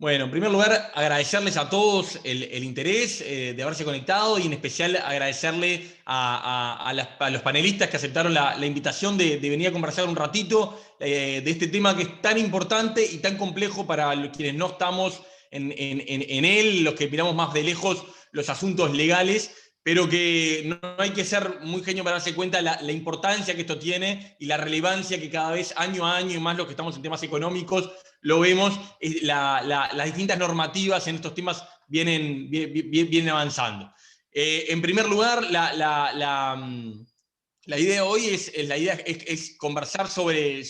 Bueno, en primer lugar, agradecerles a todos el interés de haberse conectado y en especial agradecerle a los panelistas que aceptaron la invitación de venir a conversar un ratito de este tema que es tan importante y tan complejo para quienes no estamos en él, los que miramos más de lejos los asuntos legales, pero que no hay que ser muy genio para darse cuenta la importancia que esto tiene y la relevancia que cada vez año a año, y más los que estamos en temas económicos, lo vemos, las distintas normativas en estos temas vienen avanzando. En primer lugar, la idea hoy es conversar sobre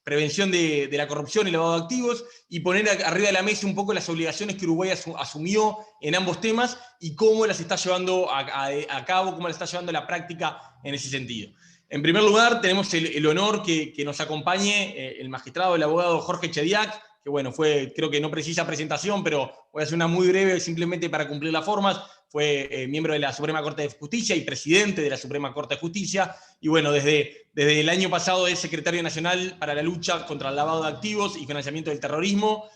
prevención de la corrupción y lavado de activos y poner arriba de la mesa un poco las obligaciones que Uruguay asumió en ambos temas y cómo las está llevando a cabo, cómo las está llevando a la práctica en ese sentido. En primer lugar, tenemos el honor que nos acompañe el magistrado, el abogado Jorge Chediak, que bueno, creo que no precisa presentación, pero voy a hacer una muy breve simplemente para cumplir las formas. Fue miembro de la Suprema Corte de Justicia y presidente de la Suprema Corte de Justicia. Y bueno, desde el año pasado es secretario nacional para la lucha contra el lavado de activos y financiamiento del terrorismo.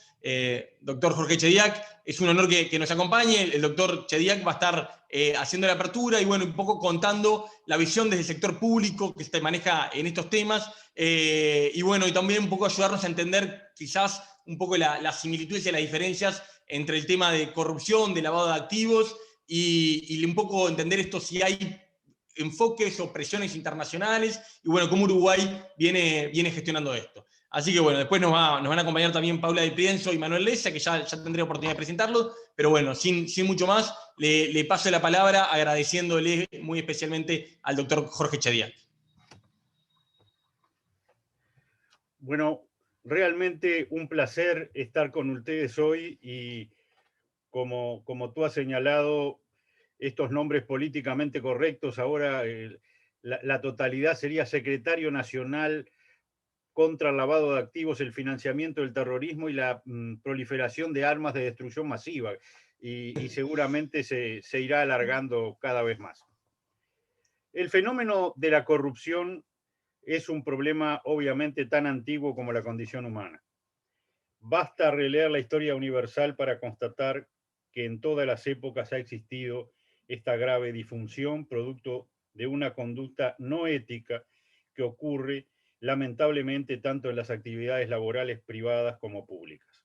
Doctor Jorge Chediak, es un honor que nos acompañe. El doctor Chediak va a estar haciendo la apertura y bueno, un poco contando la visión desde el sector público que se maneja en estos temas y bueno, y también un poco ayudarnos a entender quizás un poco las similitudes y las diferencias entre el tema de corrupción, de lavado de activos y un poco entender esto si hay enfoques o presiones internacionales y bueno, cómo Uruguay viene gestionando esto. Así que bueno, después nos van a acompañar también Paula de Pienso y Manuel Leza, que ya tendré oportunidad de presentarlos, pero bueno, sin mucho más, le paso la palabra agradeciéndole muy especialmente al doctor Jorge Chediak. Bueno, realmente un placer estar con ustedes hoy y como tú has señalado, estos nombres políticamente correctos, ahora la totalidad sería secretario nacional contra el lavado de activos, el financiamiento del terrorismo y la proliferación de armas de destrucción masiva. Y seguramente se irá alargando cada vez más. El fenómeno de la corrupción es un problema obviamente tan antiguo como la condición humana. Basta releer la historia universal para constatar que en todas las épocas ha existido esta grave disfunción producto de una conducta no ética que ocurre lamentablemente tanto en las actividades laborales privadas como públicas.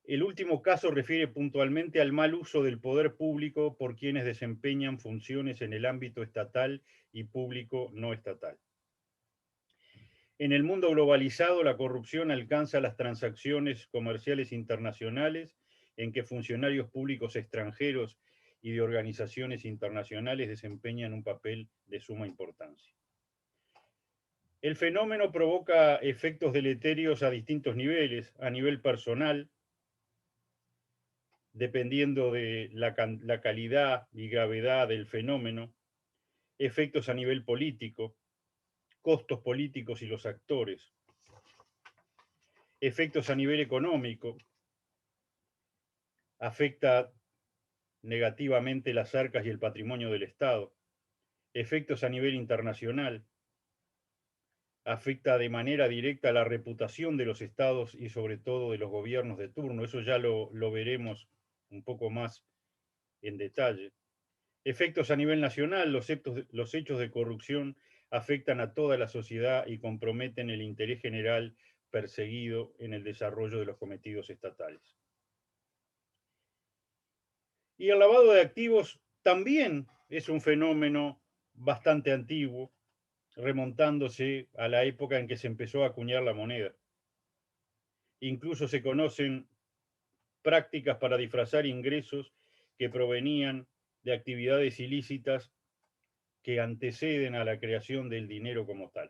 El último caso refiere puntualmente al mal uso del poder público por quienes desempeñan funciones en el ámbito estatal y público no estatal. En el mundo globalizado, la corrupción alcanza las transacciones comerciales internacionales en que funcionarios públicos extranjeros y de organizaciones internacionales desempeñan un papel de suma importancia. El fenómeno provoca efectos deleterios a distintos niveles, a nivel personal, dependiendo de la calidad y gravedad del fenómeno, efectos a nivel político, costos políticos y los actores, efectos a nivel económico, afecta negativamente las arcas y el patrimonio del Estado, efectos a nivel internacional, afecta de manera directa la reputación de los estados y sobre todo de los gobiernos de turno, eso ya lo veremos un poco más en detalle. Efectos a nivel nacional, los hechos de corrupción afectan a toda la sociedad y comprometen el interés general perseguido en el desarrollo de los cometidos estatales. Y el lavado de activos también es un fenómeno bastante antiguo, remontándose a la época en que se empezó a acuñar la moneda. Incluso se conocen prácticas para disfrazar ingresos que provenían de actividades ilícitas que anteceden a la creación del dinero como tal.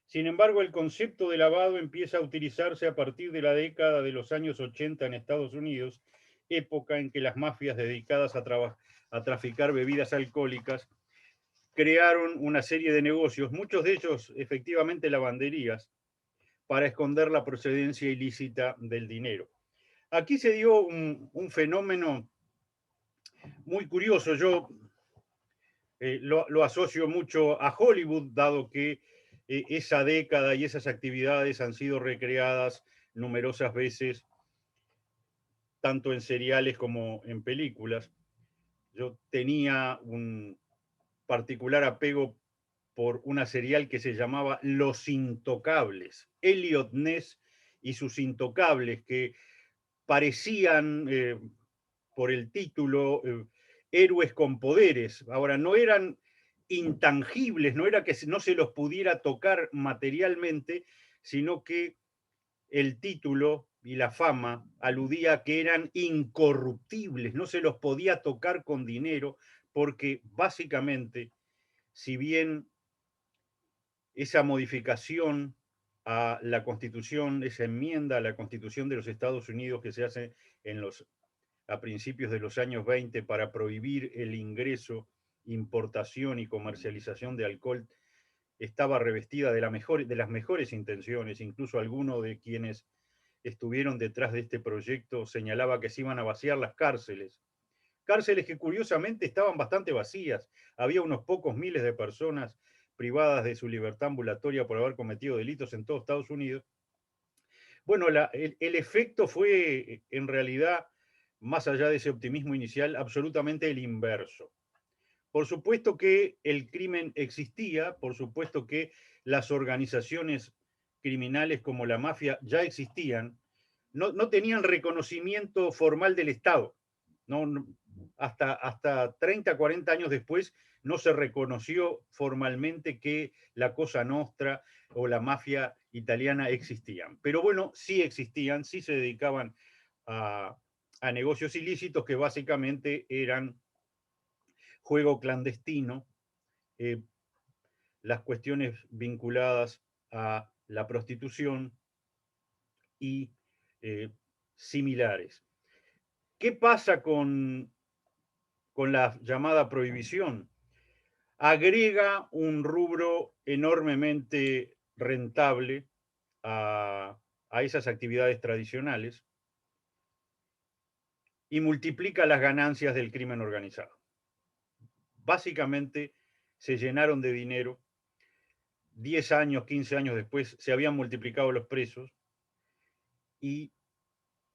Sin embargo, el concepto de lavado empieza a utilizarse a partir de la década de los años 80 en Estados Unidos, época en que las mafias dedicadas a traficar bebidas alcohólicas crearon una serie de negocios, muchos de ellos efectivamente lavanderías, para esconder la procedencia ilícita del dinero. Aquí se dio un fenómeno muy curioso. Yo lo asocio mucho a Hollywood, dado que esa década y esas actividades han sido recreadas numerosas veces, tanto en seriales como en películas. Yo tenía un particular apego por una serial que se llamaba Los Intocables, Elliot Ness y sus Intocables, que parecían, por el título, héroes con poderes. Ahora, no eran intangibles, no era que no se los pudiera tocar materialmente, sino que el título y la fama aludía a que eran incorruptibles, no se los podía tocar con dinero, porque básicamente, si bien esa modificación a la Constitución, esa enmienda a la Constitución de los Estados Unidos que se hace a principios de los años 20 para prohibir el ingreso, importación y comercialización de alcohol, estaba revestida de las mejores intenciones. Incluso alguno de quienes estuvieron detrás de este proyecto señalaba que se iban a vaciar las cárceles. Cárceles que curiosamente estaban bastante vacías. Había unos pocos miles de personas privadas de su libertad ambulatoria por haber cometido delitos en todo Estados Unidos. Bueno, el efecto fue en realidad, más allá de ese optimismo inicial, absolutamente el inverso. Por supuesto que el crimen existía, por supuesto que las organizaciones criminales como la mafia ya existían, no tenían reconocimiento formal del Estado. Hasta 30, 40 años después no se reconoció formalmente que la Cosa Nostra o la mafia italiana existían. Pero bueno, sí existían, sí se dedicaban a negocios ilícitos que básicamente eran juego clandestino, eh, las cuestiones vinculadas a la prostitución y similares. ¿Qué pasa con la llamada prohibición? Agrega un rubro enormemente rentable a esas actividades tradicionales y multiplica las ganancias del crimen organizado. Básicamente se llenaron de dinero. 10 años, 15 años después se habían multiplicado los presos y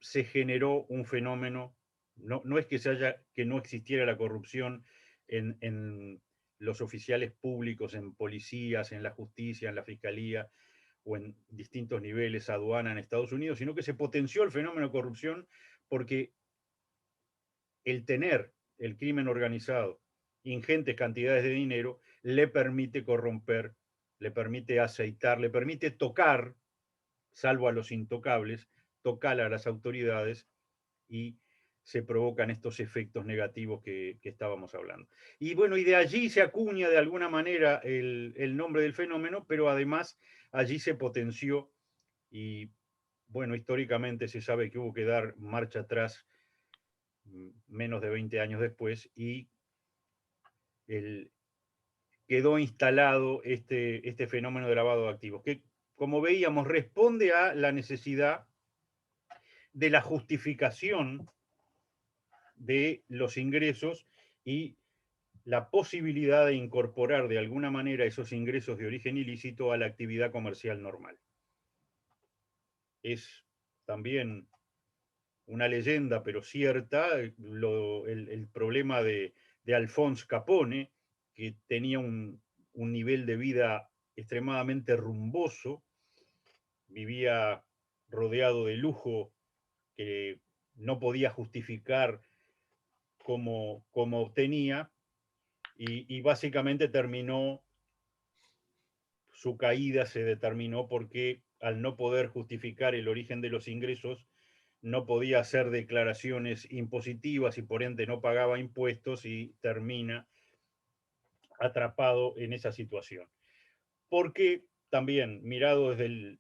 se generó un fenómeno. No es que no existiera la corrupción en los oficiales públicos, en policías, en la justicia, en la fiscalía o en distintos niveles, aduana en Estados Unidos, sino que se potenció el fenómeno de corrupción porque el tener el crimen organizado ingentes cantidades de dinero le permite corromper, le permite aceitar, le permite tocar, salvo a los intocables, tocar a las autoridades y se provocan estos efectos negativos que estábamos hablando. Y bueno, y de allí se acuña de alguna manera el nombre del fenómeno, pero además allí se potenció y bueno, históricamente se sabe que hubo que dar marcha atrás menos de 20 años después y quedó instalado este fenómeno de lavado de activos, que como veíamos responde a la necesidad de la justificación de los ingresos y la posibilidad de incorporar de alguna manera esos ingresos de origen ilícito a la actividad comercial normal. Es también una leyenda, pero cierta, el problema de Alphonse Capone, que tenía un nivel de vida extremadamente rumboso, vivía rodeado de lujo que no podía justificar como obtenía, y básicamente su caída se determinó porque al no poder justificar el origen de los ingresos, no podía hacer declaraciones impositivas y por ende no pagaba impuestos y termina atrapado en esa situación. Porque también, mirado desde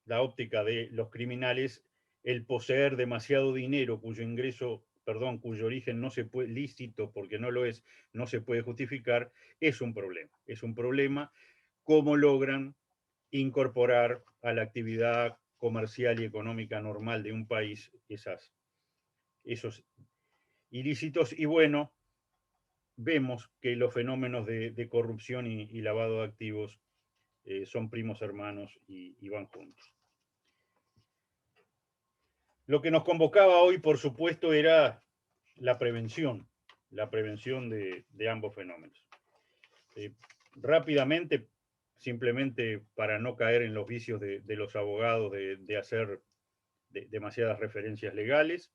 la óptica de los criminales, el poseer demasiado dinero cuyo origen no se puede, lícito porque no lo es, no se puede justificar, es un problema. Es un problema cómo logran incorporar a la actividad comercial y económica normal de un país esos ilícitos. Y bueno, vemos que los fenómenos de corrupción y lavado de activos son primos hermanos y van juntos. Lo que nos convocaba hoy, por supuesto, era la prevención de ambos fenómenos. Rápidamente, simplemente para no caer en los vicios de los abogados de hacer demasiadas referencias legales.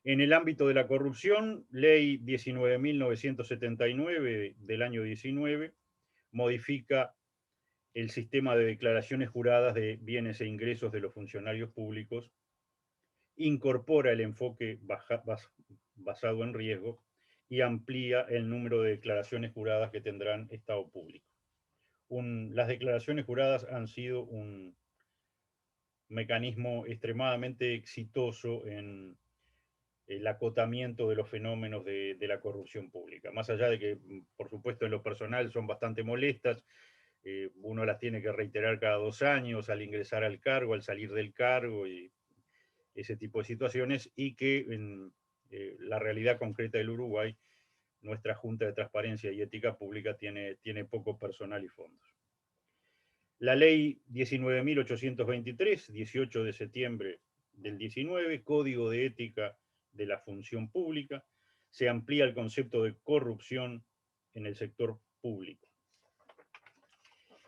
En el ámbito de la corrupción, Ley 19.979 del año 19 modifica el sistema de declaraciones juradas de bienes e ingresos de los funcionarios públicos, incorpora el enfoque basado en riesgo y amplía el número de declaraciones juradas que tendrán Estado público. Las declaraciones juradas han sido un mecanismo extremadamente exitoso en el acotamiento de los fenómenos de la corrupción pública. Más allá de que, por supuesto, en lo personal son bastante molestas, uno las tiene que reiterar cada 2 años al ingresar al cargo, al salir del cargo y ese tipo de situaciones, y que en la realidad concreta del Uruguay, nuestra Junta de Transparencia y Ética Pública tiene poco personal y fondos. La ley 19.823, 18 de septiembre del 19, Código de Ética de la Función Pública, se amplía el concepto de corrupción en el sector público.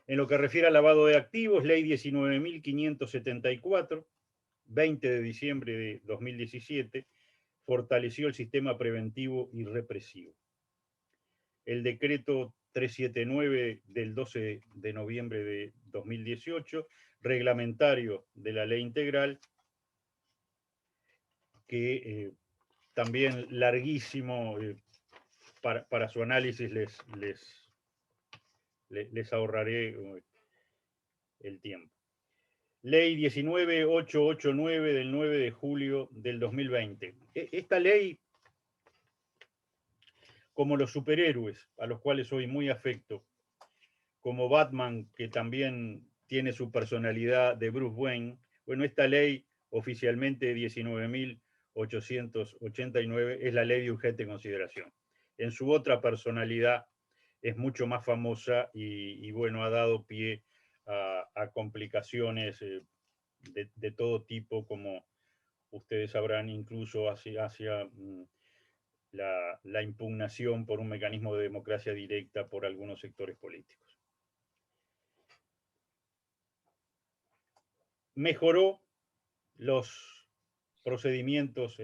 En lo que refiere al lavado de activos, ley 19.574, 20 de diciembre de 2017, fortaleció el sistema preventivo y represivo. El decreto 379 del 12 de noviembre de 2018, reglamentario de la ley integral, que también larguísimo, para su análisis les ahorraré el tiempo. Ley 19.889 del 9 de julio del 2020. Esta ley, como los superhéroes, a los cuales soy muy afecto, como Batman, que también tiene su personalidad de Bruce Wayne, bueno, esta ley oficialmente 19.889 es la ley de urgente consideración. En su otra personalidad es mucho más famosa y bueno, ha dado pie a complicaciones de todo tipo, como ustedes sabrán, incluso hacia la impugnación por un mecanismo de democracia directa por algunos sectores políticos. Mejoró los procedimientos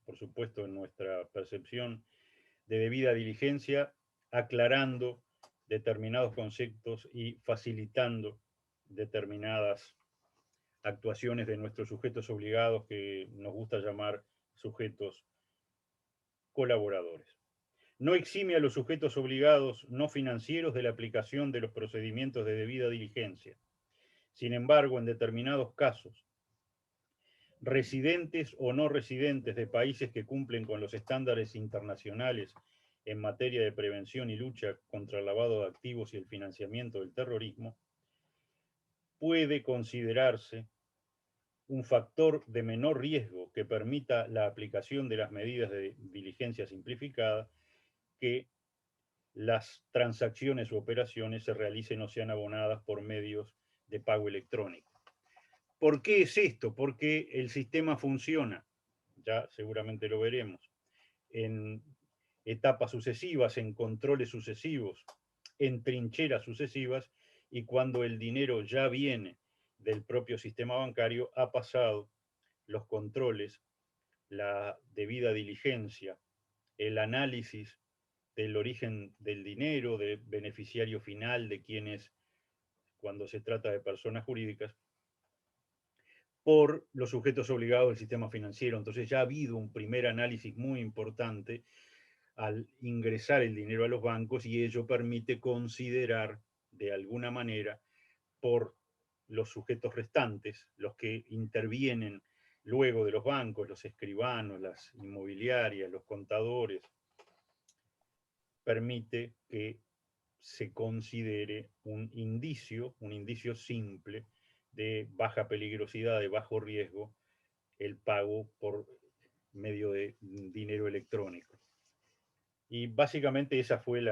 por supuesto, en nuestra percepción de debida diligencia, aclarando determinados conceptos y facilitando determinadas actuaciones de nuestros sujetos obligados, que nos gusta llamar sujetos colaboradores. No exime a los sujetos obligados no financieros de la aplicación de los procedimientos de debida diligencia. Sin embargo, en determinados casos, residentes o no residentes de países que cumplen con los estándares internacionales en materia de prevención y lucha contra el lavado de activos y el financiamiento del terrorismo, puede considerarse un factor de menor riesgo que permita la aplicación de las medidas de diligencia simplificada, que las transacciones u operaciones se realicen o sean abonadas por medios de pago electrónico. ¿Por qué es esto? Porque el sistema funciona, ya seguramente lo veremos, en etapas sucesivas, en controles sucesivos, en trincheras sucesivas, y cuando el dinero ya viene del propio sistema bancario, ha pasado los controles, la debida diligencia, el análisis del origen del dinero, del beneficiario final, de quienes, cuando se trata de personas jurídicas, por los sujetos obligados del sistema financiero. Entonces ya ha habido un primer análisis muy importante al ingresar el dinero a los bancos, y ello permite considerar de alguna manera por los sujetos restantes, los que intervienen luego de los bancos, los escribanos, las inmobiliarias, los contadores, permite que se considere un indicio simple de baja peligrosidad, de bajo riesgo, el pago por medio de dinero electrónico. Y básicamente esa fue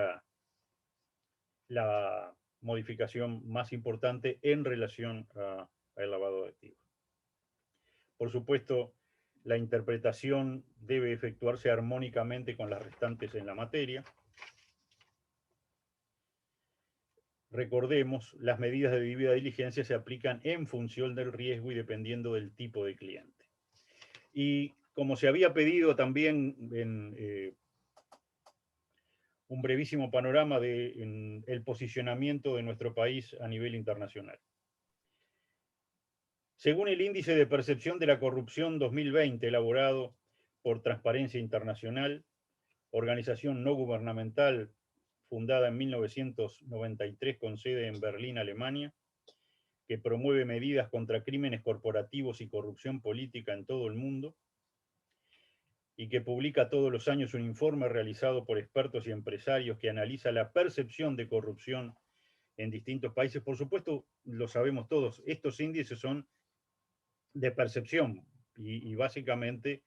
la modificación más importante en relación al lavado de activos. Por supuesto, la interpretación debe efectuarse armónicamente con las restantes en la materia. Recordemos, las medidas de debida diligencia se aplican en función del riesgo y dependiendo del tipo de cliente. Y como se había pedido también en un brevísimo panorama del posicionamiento de nuestro país a nivel internacional. Según el Índice de Percepción de la Corrupción 2020, elaborado por Transparencia Internacional, organización no gubernamental fundada en 1993 con sede en Berlín, Alemania, que promueve medidas contra crímenes corporativos y corrupción política en todo el mundo, y que publica todos los años un informe realizado por expertos y empresarios que analiza la percepción de corrupción en distintos países. Por supuesto, lo sabemos todos, estos índices son de percepción y básicamente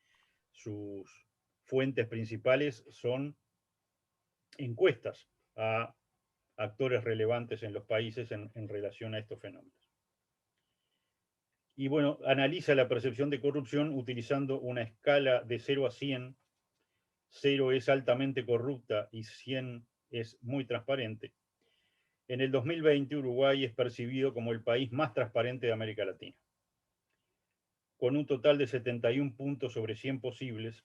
sus fuentes principales son encuestas a actores relevantes en los países en relación a estos fenómenos. Y bueno, analiza la percepción de corrupción utilizando una escala de 0 a 100. 0 es altamente corrupta y 100 es muy transparente. En el 2020, Uruguay es percibido como el país más transparente de América Latina, con un total de 71 puntos sobre 100 posibles,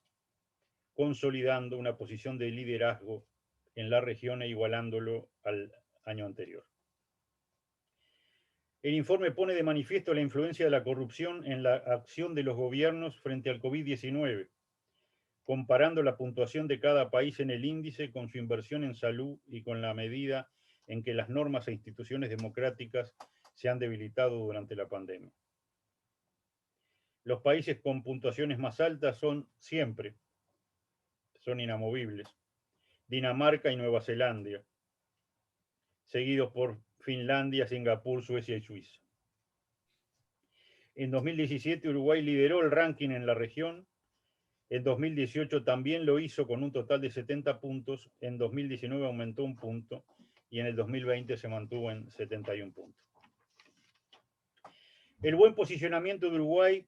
consolidando una posición de liderazgo en la región e igualándolo al año anterior. El informe pone de manifiesto la influencia de la corrupción en la acción de los gobiernos frente al COVID-19, comparando la puntuación de cada país en el índice con su inversión en salud y con la medida en que las normas e instituciones democráticas se han debilitado durante la pandemia. Los países con puntuaciones más altas son inamovibles, Dinamarca y Nueva Zelanda, seguidos por Finlandia, Singapur, Suecia y Suiza. En 2017 Uruguay lideró el ranking en la región. En 2018 también lo hizo con un total de 70 puntos. En 2019 aumentó un punto y en el 2020 se mantuvo en 71 puntos. El buen posicionamiento de Uruguay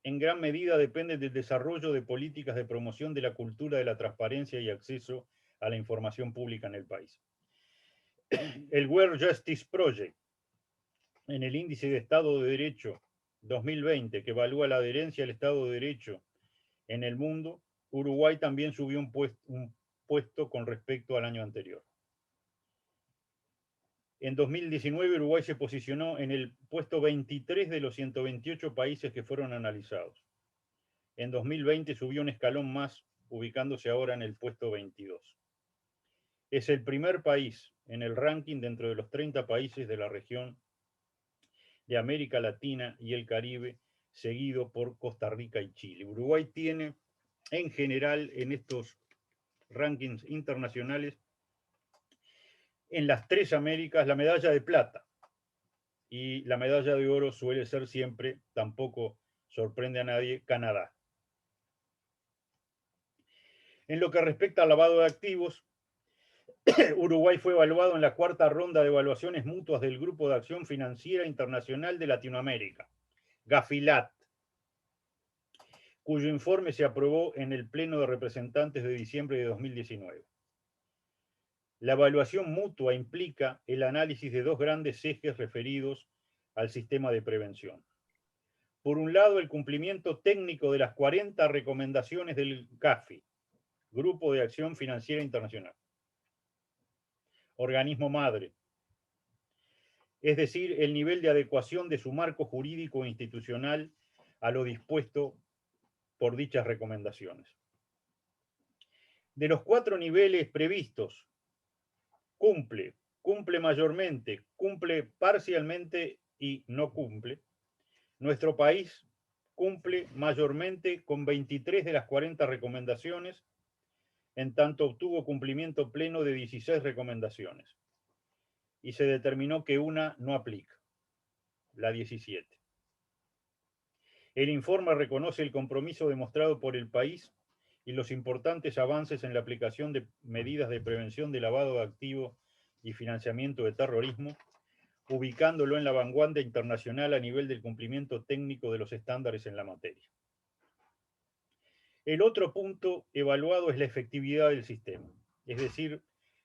en gran medida depende del desarrollo de políticas de promoción de la cultura de la transparencia y acceso a la información pública en el país. El World Justice Project, en el Índice de Estado de Derecho 2020, que evalúa la adherencia al Estado de Derecho en el mundo, Uruguay también subió un puesto con respecto al año anterior. En 2019, Uruguay se posicionó en el puesto 23 de los 128 países que fueron analizados. En 2020 subió un escalón más, ubicándose ahora en el puesto 22. Es el primer país en el ranking dentro de los 30 países de la región de América Latina y el Caribe, seguido por Costa Rica y Chile. Uruguay tiene, en general, en estos rankings internacionales, en las 3 Américas, la medalla de plata. Y la medalla de oro suele ser siempre, tampoco sorprende a nadie, Canadá. En lo que respecta al lavado de activos, Uruguay fue evaluado en la 4ª ronda de evaluaciones mutuas del Grupo de Acción Financiera Internacional de Latinoamérica, GAFILAT, cuyo informe se aprobó en el Pleno de Representantes de diciembre de 2019. La evaluación mutua implica el análisis de 2 grandes ejes referidos al sistema de prevención. Por un lado, el cumplimiento técnico de las 40 recomendaciones del GAFI, Grupo de Acción Financiera Internacional, organismo madre, es decir, el nivel de adecuación de su marco jurídico e institucional a lo dispuesto por dichas recomendaciones. De los 4 niveles previstos, cumple mayormente, cumple parcialmente y no cumple. Nuestro país cumple mayormente con 23 de las 40 recomendaciones, en tanto obtuvo cumplimiento pleno de 16 recomendaciones. Y se determinó que una no aplica, la 17. El informe reconoce el compromiso demostrado por el país y los importantes avances en la aplicación de medidas de prevención de lavado de activos y financiamiento de terrorismo, ubicándolo en la vanguardia internacional a nivel del cumplimiento técnico de los estándares en la materia. El otro punto evaluado es la efectividad del sistema, es decir,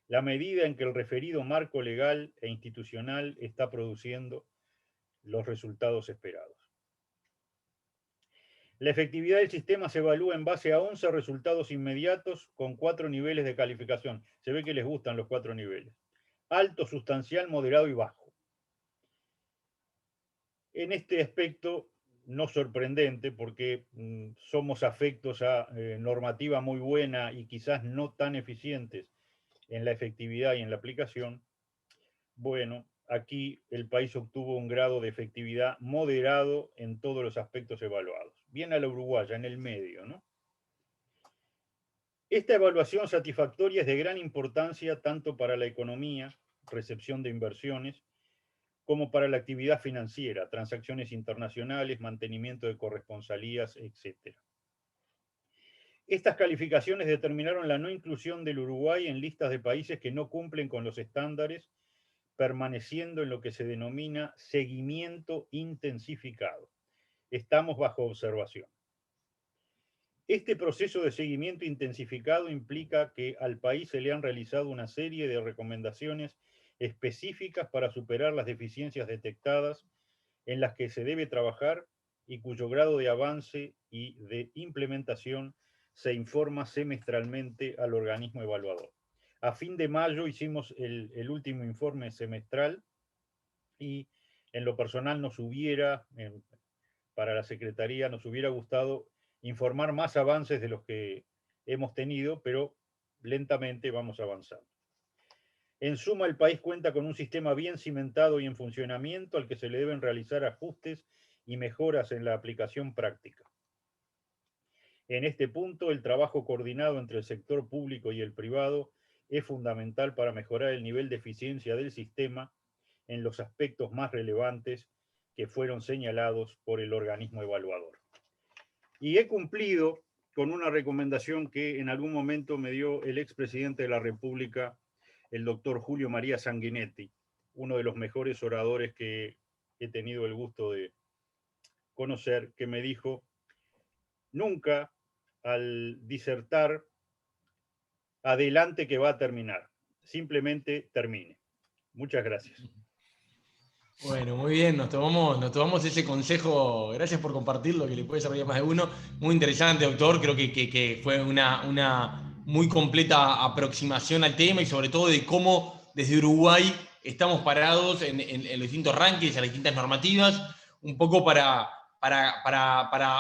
la medida en que el referido marco legal e institucional está produciendo los resultados esperados. La efectividad del sistema se evalúa en base a 11 resultados inmediatos con 4 niveles de calificación. Se ve que les gustan los 4 niveles. Alto, sustancial, moderado y bajo. En este aspecto, no sorprendente, porque somos afectos a normativa muy buena y quizás no tan eficientes en la efectividad y en la aplicación. Bueno, aquí el país obtuvo un grado de efectividad moderado en todos los aspectos evaluados. Bien a la uruguaya, en el medio, ¿no? Esta evaluación satisfactoria es de gran importancia tanto para la economía, recepción de inversiones, como para la actividad financiera, transacciones internacionales, mantenimiento de corresponsalías, etc. Estas calificaciones determinaron la no inclusión del Uruguay en listas de países que no cumplen con los estándares, permaneciendo en lo que se denomina seguimiento intensificado. Estamos bajo observación. Este proceso de seguimiento intensificado implica que al país se le han realizado una serie de recomendaciones específicas para superar las deficiencias detectadas en las que se debe trabajar y cuyo grado de avance y de implementación se informa semestralmente al organismo evaluador. A fin de mayo hicimos el último informe semestral y en lo personal para la Secretaría nos hubiera gustado informar más avances de los que hemos tenido, pero lentamente vamos avanzando. En suma, el país cuenta con un sistema bien cimentado y en funcionamiento al que se le deben realizar ajustes y mejoras en la aplicación práctica. En este punto, el trabajo coordinado entre el sector público y el privado es fundamental para mejorar el nivel de eficiencia del sistema en los aspectos más relevantes que fueron señalados por el organismo evaluador. Y he cumplido con una recomendación que en algún momento me dio el expresidente de la República, el doctor Julio María Sanguinetti, uno de los mejores oradores que he tenido el gusto de conocer, que me dijo: nunca al disertar adelante que va a terminar, simplemente termine. Muchas gracias. Bueno, muy bien, nos tomamos ese consejo, gracias por compartirlo, que le puede servir a más de uno. Muy interesante, doctor, creo que fue una muy completa aproximación al tema y sobre todo de cómo desde Uruguay estamos parados en los distintos rankings, en las distintas normativas, un poco para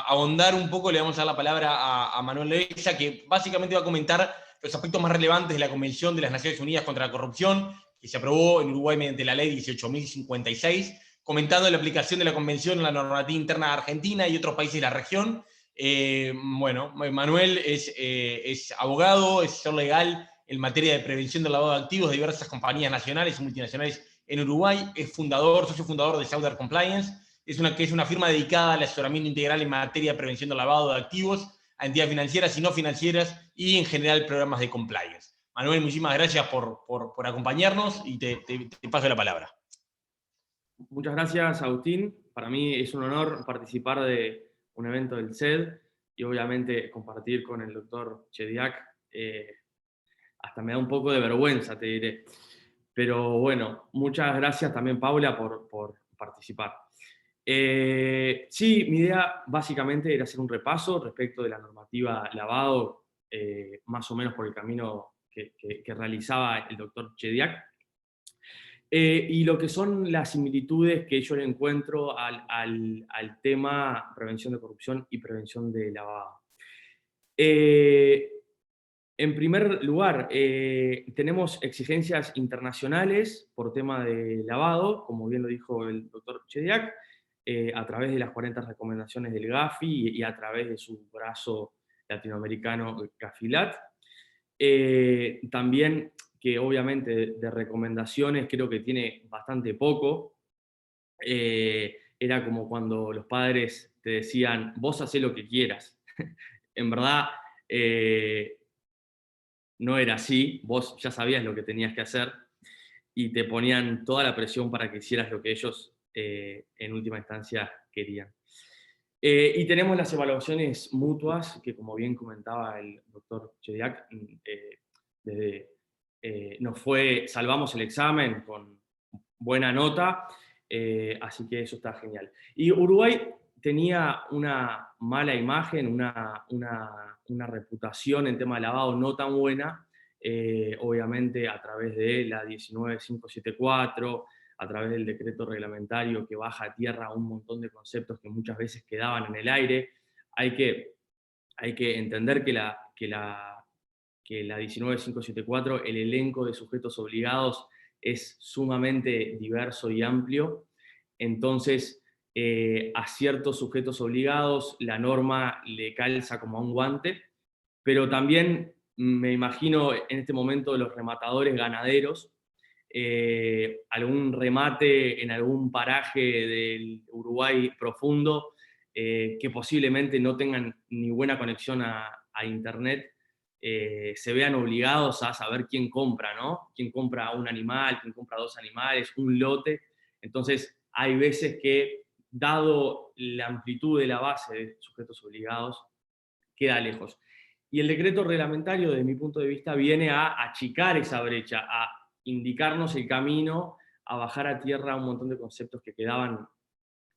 ahondar un poco. Le vamos a dar la palabra a Manuel Levesa, que básicamente va a comentar los aspectos más relevantes de la Convención de las Naciones Unidas contra la Corrupción, que se aprobó en Uruguay mediante la ley 18.056, comentando la aplicación de la Convención en la normativa interna de Argentina y otros países de la región. Bueno, Manuel es abogado, es asesor legal en materia de prevención del lavado de activos de diversas compañías nacionales y multinacionales en Uruguay, es socio fundador de Sauder Compliance, es una firma dedicada al asesoramiento integral en materia de prevención del lavado de activos a entidades financieras y no financieras y en general programas de compliance. Manuel, muchísimas gracias por acompañarnos y te paso la palabra. Muchas gracias, Agustín. Para mí es un honor participar de un evento del CED y obviamente compartir con el doctor Chediak. Hasta me da un poco de vergüenza, te diré. Pero bueno, muchas gracias también, Paula, por participar. Sí, mi idea básicamente era hacer un repaso respecto de la normativa lavado, más o menos por el camino que realizaba el doctor Chediak. Y lo que son las similitudes que yo le encuentro al tema prevención de corrupción y prevención de lavado. En primer lugar, tenemos exigencias internacionales por tema de lavado, como bien lo dijo el doctor Chediak, a través de las 40 recomendaciones del GAFI y a través de su brazo latinoamericano GAFILAT. También que obviamente de recomendaciones creo que tiene bastante poco. Era como cuando los padres te decían, vos hacé lo que quieras. En verdad, no era así, vos ya sabías lo que tenías que hacer. y te ponían toda la presión para que hicieras lo que ellos en última instancia querían. Y tenemos las evaluaciones mutuas, que como bien comentaba el doctor Chediak, salvamos el examen con buena nota, así que eso está genial. Y Uruguay tenía una mala imagen, una reputación en tema de lavado no tan buena, obviamente a través de la 19574, a través del decreto reglamentario que baja a tierra un montón de conceptos que muchas veces quedaban en el aire. Hay que entender que la 19574, el elenco de sujetos obligados es sumamente diverso y amplio. Entonces, a ciertos sujetos obligados la norma le calza como a un guante, pero también me imagino en este momento los rematadores ganaderos, algún remate en algún paraje del Uruguay profundo, que posiblemente no tengan ni buena conexión a internet, se vean obligados a saber quién compra, ¿no? Quién compra un animal, quién compra 2 animales, un lote. Entonces, hay veces que, dado la amplitud de la base de sujetos obligados, queda lejos. Y el decreto reglamentario, desde mi punto de vista, viene a achicar esa brecha, a indicarnos el camino, a bajar a tierra un montón de conceptos que quedaban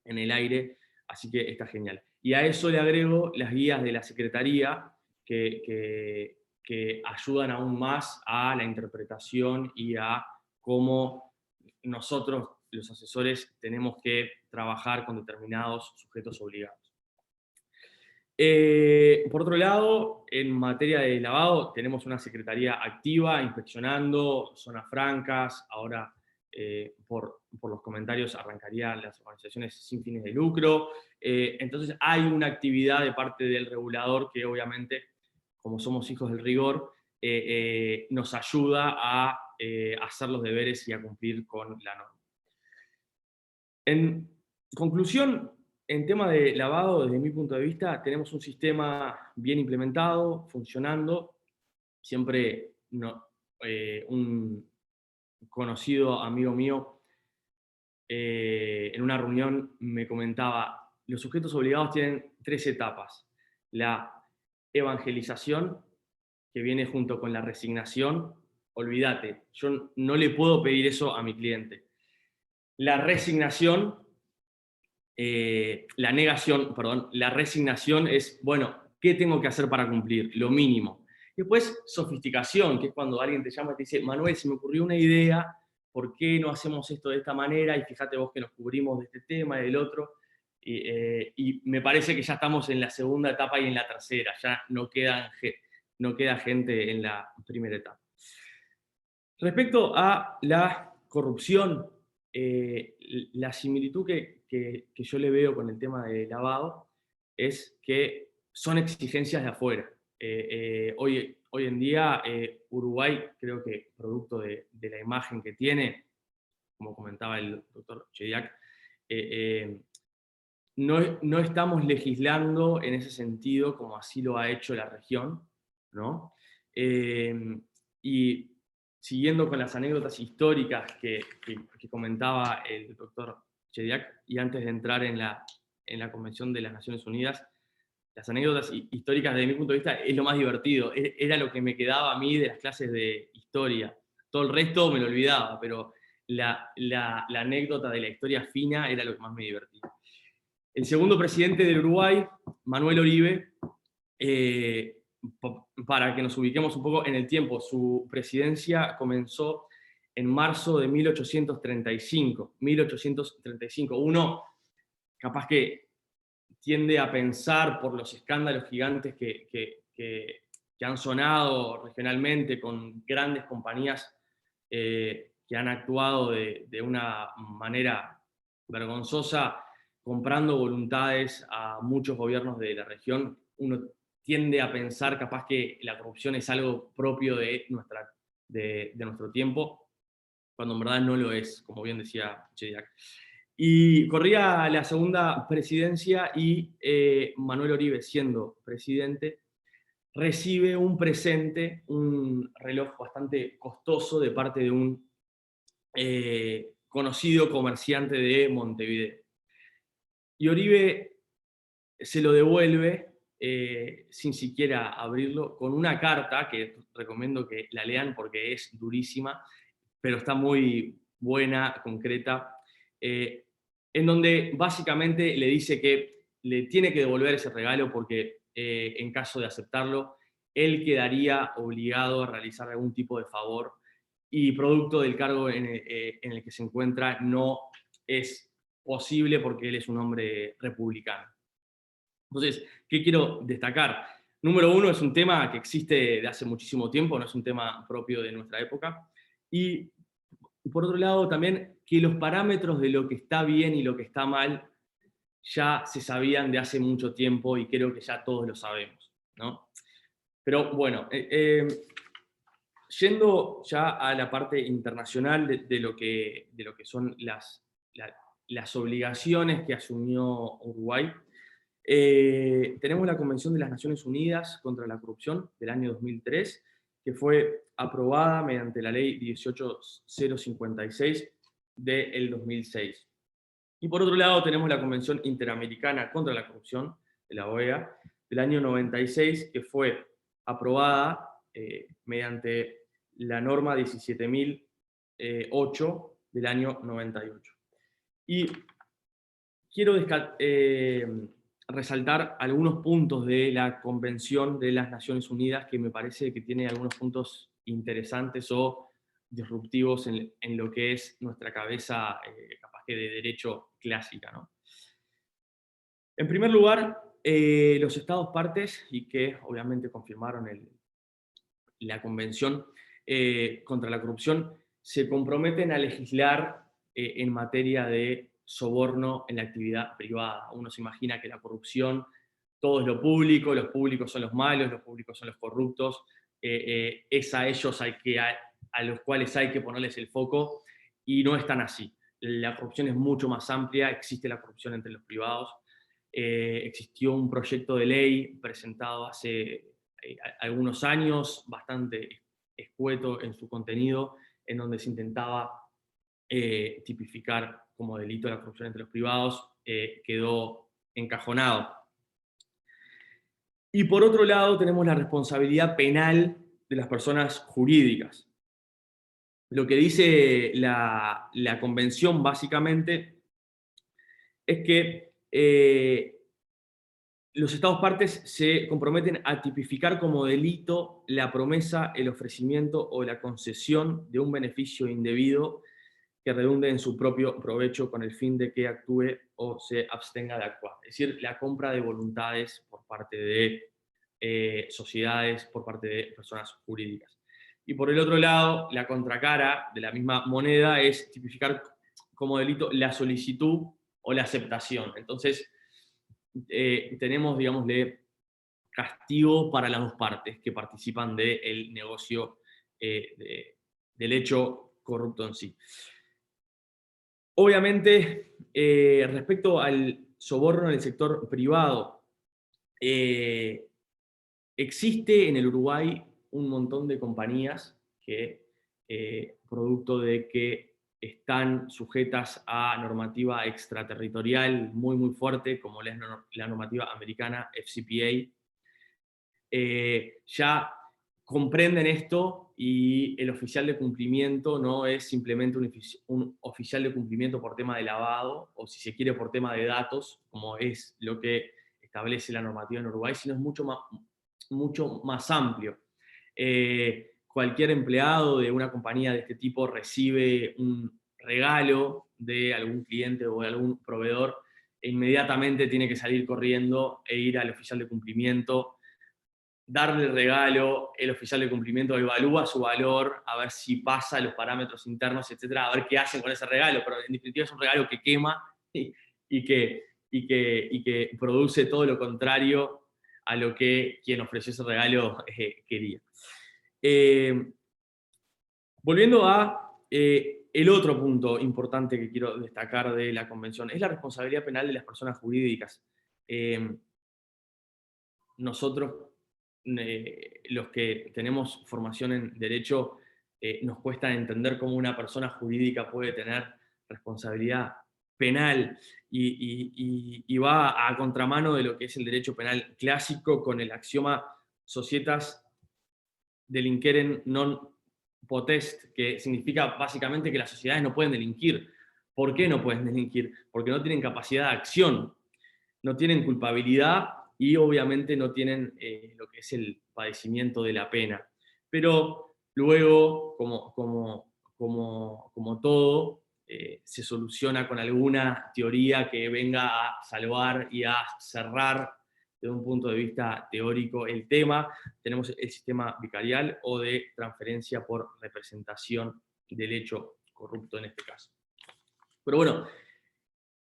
en el aire, así que está genial. Y a eso le agrego las guías de la Secretaría, que ayudan aún más a la interpretación y a cómo nosotros, los asesores, tenemos que trabajar con determinados sujetos obligados. Por otro lado, en materia de lavado, tenemos una secretaría activa, inspeccionando zonas francas. Ahora, por los comentarios, arrancarían las organizaciones sin fines de lucro. Entonces, hay una actividad de parte del regulador que, obviamente, como somos hijos del rigor, nos ayuda a hacer los deberes y a cumplir con la norma. En conclusión, en tema de lavado, desde mi punto de vista, tenemos un sistema bien implementado, funcionando. Siempre un conocido amigo mío en una reunión me comentaba, los sujetos obligados tienen 3 etapas. La evangelización, que viene junto con la resignación. Olvídate, yo no le puedo pedir eso a mi cliente. La resignación, la resignación es, bueno, ¿qué tengo que hacer para cumplir? Lo mínimo. Después, sofisticación, que es cuando alguien te llama y te dice, Manuel, se me ocurrió una idea, ¿por qué no hacemos esto de esta manera? Y fíjate vos que nos cubrimos de este tema y del otro. Y me parece que ya estamos en la segunda etapa y en la tercera, ya no queda gente en la primera etapa. Respecto a la corrupción, la similitud que yo le veo con el tema de lavado es que son exigencias de afuera. Hoy en día, Uruguay, creo que producto de la imagen que tiene, como comentaba el doctor Chediak, no estamos legislando en ese sentido como así lo ha hecho la región, ¿no? Y siguiendo con las anécdotas históricas que comentaba el doctor Chediak, y antes de entrar en la Convención de las Naciones Unidas, las anécdotas históricas desde mi punto de vista es lo más divertido, era lo que me quedaba a mí de las clases de historia. Todo el resto me lo olvidaba, pero la anécdota de la historia fina era lo que más me divertía. El segundo presidente del Uruguay, Manuel Oribe, para que nos ubiquemos un poco en el tiempo, su presidencia comenzó en marzo de 1835. Uno capaz que tiende a pensar por los escándalos gigantes que han sonado regionalmente con grandes compañías que han actuado de una manera vergonzosa, comprando voluntades a muchos gobiernos de la región. Uno tiende a pensar capaz que la corrupción es algo propio de nuestro tiempo, cuando en verdad no lo es, como bien decía Chediak. Y corría la segunda presidencia y Manuel Oribe, siendo presidente, recibe un presente, un reloj bastante costoso de parte de un conocido comerciante de Montevideo. Y Oribe se lo devuelve sin siquiera abrirlo, con una carta que recomiendo que la lean porque es durísima, pero está muy buena, concreta, en donde básicamente le dice que le tiene que devolver ese regalo porque en caso de aceptarlo, él quedaría obligado a realizar algún tipo de favor y producto del cargo en el que se encuentra no es posible porque él es un hombre republicano. Entonces, ¿qué quiero destacar? Número uno, es un tema que existe de hace muchísimo tiempo, no es un tema propio de nuestra época. Y por otro lado, también que los parámetros de lo que está bien y lo que está mal ya se sabían de hace mucho tiempo y creo que ya todos lo sabemos, ¿no? Pero bueno, yendo ya a la parte internacional de lo que son las obligaciones que asumió Uruguay, tenemos la Convención de las Naciones Unidas contra la Corrupción del año 2003, que fue aprobada mediante la ley 18056 del 2006. Y por otro lado tenemos la Convención Interamericana contra la Corrupción, de la OEA, del año 96, que fue aprobada mediante la norma 17.008 del año 98. Y quiero resaltar algunos puntos de la Convención de las Naciones Unidas que me parece que tiene algunos puntos interesantes o disruptivos en lo que es nuestra cabeza, capaz que de derecho clásica, ¿no? En primer lugar, los Estados partes, y que obviamente confirmaron la Convención contra la Corrupción, se comprometen a legislar en materia de soborno en la actividad privada. Uno se imagina que la corrupción, todo es lo público, los públicos son los malos, los públicos son los corruptos, es a ellos a los cuales hay que ponerles el foco, y no es tan así. La corrupción es mucho más amplia, existe la corrupción entre los privados. Existió un proyecto de ley presentado hace algunos años, bastante escueto en su contenido, en donde se intentaba tipificar como delito la corrupción entre los privados, quedó encajonado. Y por otro lado tenemos la responsabilidad penal de las personas jurídicas. Lo que dice la Convención básicamente es que los Estados partes se comprometen a tipificar como delito la promesa, el ofrecimiento o la concesión de un beneficio indebido que redunde en su propio provecho con el fin de que actúe o se abstenga de actuar. Es decir, la compra de voluntades por parte de sociedades, por parte de personas jurídicas. Y por el otro lado, la contracara de la misma moneda es tipificar como delito la solicitud o la aceptación. Entonces, tenemos, digámosle, castigo para las dos partes que participan del negocio, del hecho corrupto en sí. Obviamente, respecto al soborno en el sector privado, existe en el Uruguay un montón de compañías que, producto de que están sujetas a normativa extraterritorial muy, muy fuerte, como la normativa americana FCPA, ya comprenden esto, y el oficial de cumplimiento no es simplemente un oficial de cumplimiento por tema de lavado, o si se quiere por tema de datos, como es lo que establece la normativa en Uruguay, sino es mucho más amplio. Cualquier empleado de una compañía de este tipo recibe un regalo de algún cliente o de algún proveedor e inmediatamente tiene que salir corriendo e ir al oficial de cumplimiento, darle el regalo, el oficial de cumplimiento evalúa su valor, a ver si pasa los parámetros internos, etcétera, a ver qué hacen con ese regalo, pero en definitiva es un regalo que quema y que produce todo lo contrario a lo que quien ofreció ese regalo quería. Volviendo a el otro punto importante que quiero destacar de la Convención, es la responsabilidad penal de las personas jurídicas. Nosotros, los que tenemos formación en Derecho, nos cuesta entender cómo una persona jurídica puede tener responsabilidad penal y va a contramano de lo que es el derecho penal clásico con el axioma societas delinqueren non potest, que significa básicamente que las sociedades no pueden delinquir. ¿Por qué no pueden delinquir? Porque no tienen capacidad de acción, no tienen culpabilidad y obviamente no tienen lo que es el padecimiento de la pena. Pero luego, como todo, se soluciona con alguna teoría que venga a salvar y a cerrar desde un punto de vista teórico el tema. Tenemos el sistema vicarial o de transferencia por representación del hecho corrupto en este caso. Pero bueno,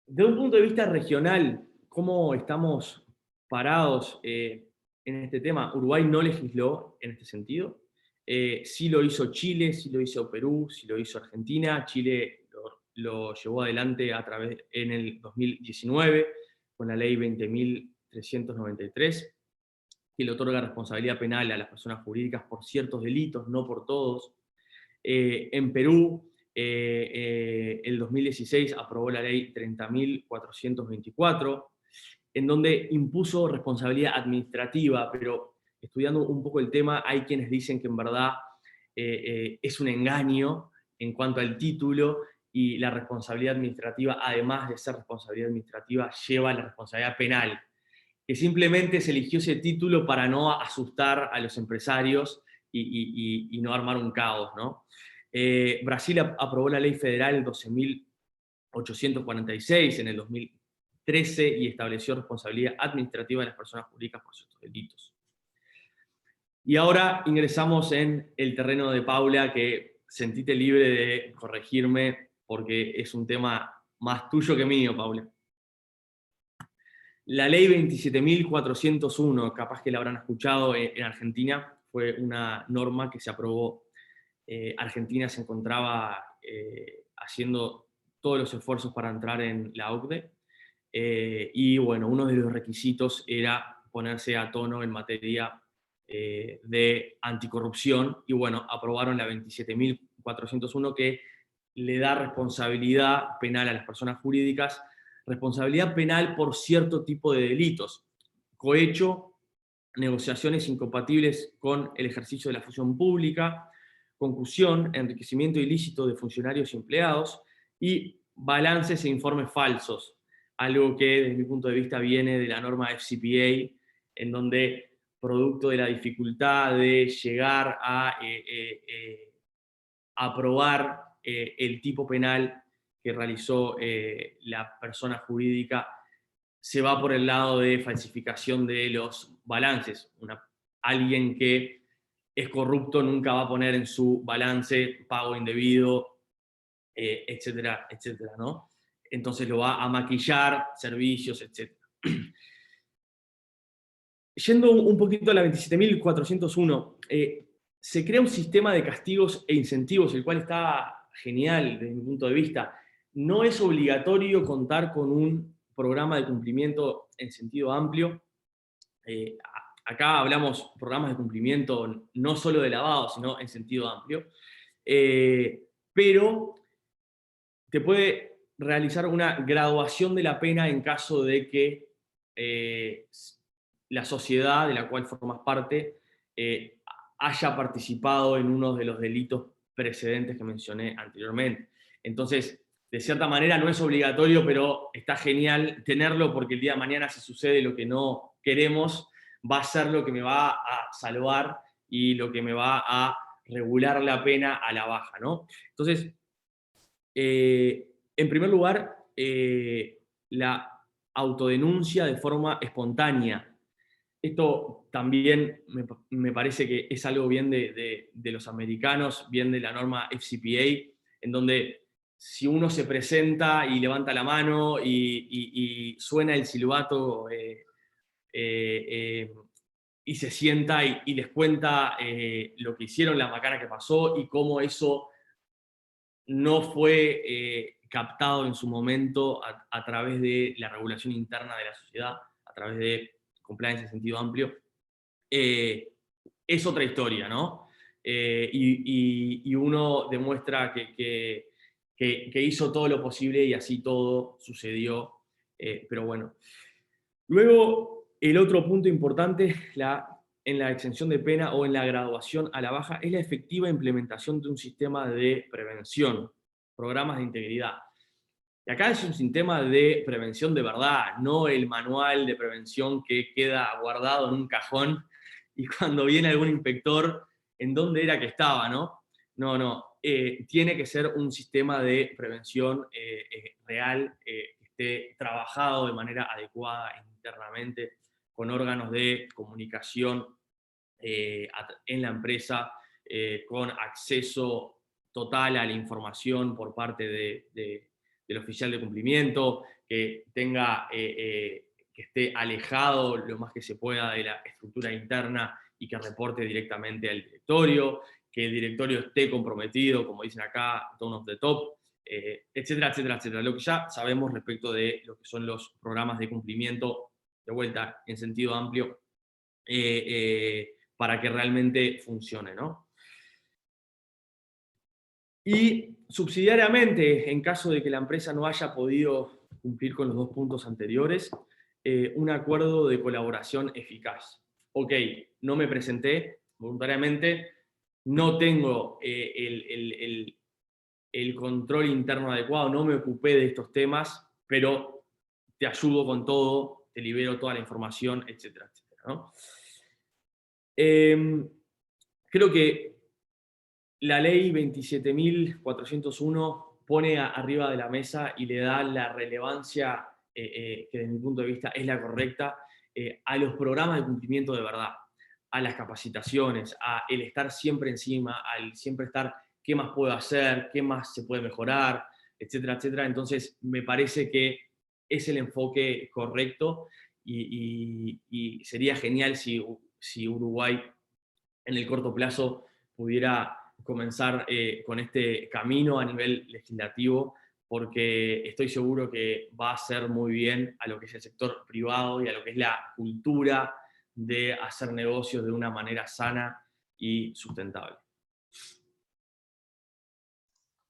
desde un punto de vista regional, ¿cómo estamos parados en este tema? Uruguay no legisló en este sentido. Sí lo hizo Chile, sí lo hizo Perú, sí lo hizo Argentina. Chile lo llevó adelante en el 2019 con la ley 20.393, que le otorga responsabilidad penal a las personas jurídicas por ciertos delitos, no por todos. En Perú, el 2016 aprobó la ley 30.424, en donde impuso responsabilidad administrativa, pero estudiando un poco el tema, hay quienes dicen que en verdad es un engaño en cuanto al título, y la responsabilidad administrativa, además de ser responsabilidad administrativa, lleva a la responsabilidad penal, que simplemente se eligió ese título para no asustar a los empresarios y no armar un caos, ¿no? Brasil aprobó la ley federal 12.846 en el 2013 y estableció responsabilidad administrativa de las personas jurídicas por ciertos delitos. Y ahora ingresamos en el terreno de Paula, que sentite libre de corregirme porque es un tema más tuyo que mío, Paula. La ley 27.401, capaz que la habrán escuchado en Argentina, fue una norma que se aprobó. Argentina se encontraba haciendo todos los esfuerzos para entrar en la OCDE, y bueno, uno de los requisitos era ponerse a tono en materia de anticorrupción, y bueno, aprobaron la 27.401, que le da responsabilidad penal a las personas jurídicas, responsabilidad penal por cierto tipo de delitos: cohecho, negociaciones incompatibles con el ejercicio de la función pública, concusión, enriquecimiento ilícito de funcionarios y empleados, y balances e informes falsos, algo que desde mi punto de vista viene de la norma FCPA, en donde, producto de la dificultad de llegar a aprobar el tipo penal que realizó la persona jurídica, se va por el lado de falsificación de los balances. Alguien que es corrupto nunca va a poner en su balance pago indebido, etcétera, etcétera, ¿no? Entonces lo va a maquillar, servicios, etcétera. Yendo un poquito a la 27.401, se crea un sistema de castigos e incentivos, el cual está genial desde mi punto de vista. No es obligatorio contar con un programa de cumplimiento en sentido amplio. Acá hablamos programas de cumplimiento no solo de lavado, sino en sentido amplio. Pero te puede realizar una graduación de la pena en caso de que la sociedad de la cual formas parte haya participado en uno de los delitos precedentes que mencioné anteriormente. Entonces, de cierta manera no es obligatorio, pero está genial tenerlo, porque el día de mañana, si sucede lo que no queremos, va a ser lo que me va a salvar y lo que me va a regular la pena a la baja, ¿no? Entonces, en primer lugar, la autodenuncia de forma espontánea. Esto también me parece que es algo bien de los americanos, bien de la norma FCPA, en donde si uno se presenta y levanta la mano y suena el silbato y se sienta y les cuenta lo que hicieron, la macana que pasó y cómo eso no fue captado en su momento a través de la regulación interna de la sociedad, a través de compliance en sentido amplio, es otra historia, ¿no? y uno demuestra que hizo todo lo posible y así todo sucedió. Pero bueno. Luego, el otro punto importante en la exención de pena o en la graduación a la baja es la efectiva implementación de un sistema de prevención, programas de integridad. Y acá es un sistema de prevención de verdad, no el manual de prevención que queda guardado en un cajón y cuando viene algún inspector, ¿en dónde era que estaba, no? No. Tiene que ser un sistema de prevención real, que esté trabajado de manera adecuada internamente, con órganos de comunicación en la empresa, con acceso total a la información por parte del oficial de cumplimiento, que esté alejado lo más que se pueda de la estructura interna y que reporte directamente al directorio, que el directorio esté comprometido, como dicen acá, tone of the top, etcétera, etcétera, etcétera. Lo que ya sabemos respecto de lo que son los programas de cumplimiento, de vuelta, en sentido amplio, para que realmente funcione, ¿no? Y subsidiariamente, en caso de que la empresa no haya podido cumplir con los 2 puntos anteriores, un acuerdo de colaboración eficaz. Ok, no me presenté voluntariamente, no tengo el control interno adecuado, no me ocupé de estos temas, pero te ayudo con todo, te libero toda la información, etcétera, etcétera, ¿no? Creo que la ley 27.401 pone arriba de la mesa y le da la relevancia que desde mi punto de vista es la correcta a los programas de cumplimiento de verdad, a las capacitaciones, a el estar siempre encima, al siempre estar qué más puedo hacer, qué más se puede mejorar, etcétera, etcétera. Entonces me parece que es el enfoque correcto y sería genial si Uruguay en el corto plazo pudiera comenzar con este camino a nivel legislativo, porque estoy seguro que va a hacer muy bien a lo que es el sector privado y a lo que es la cultura de hacer negocios de una manera sana y sustentable.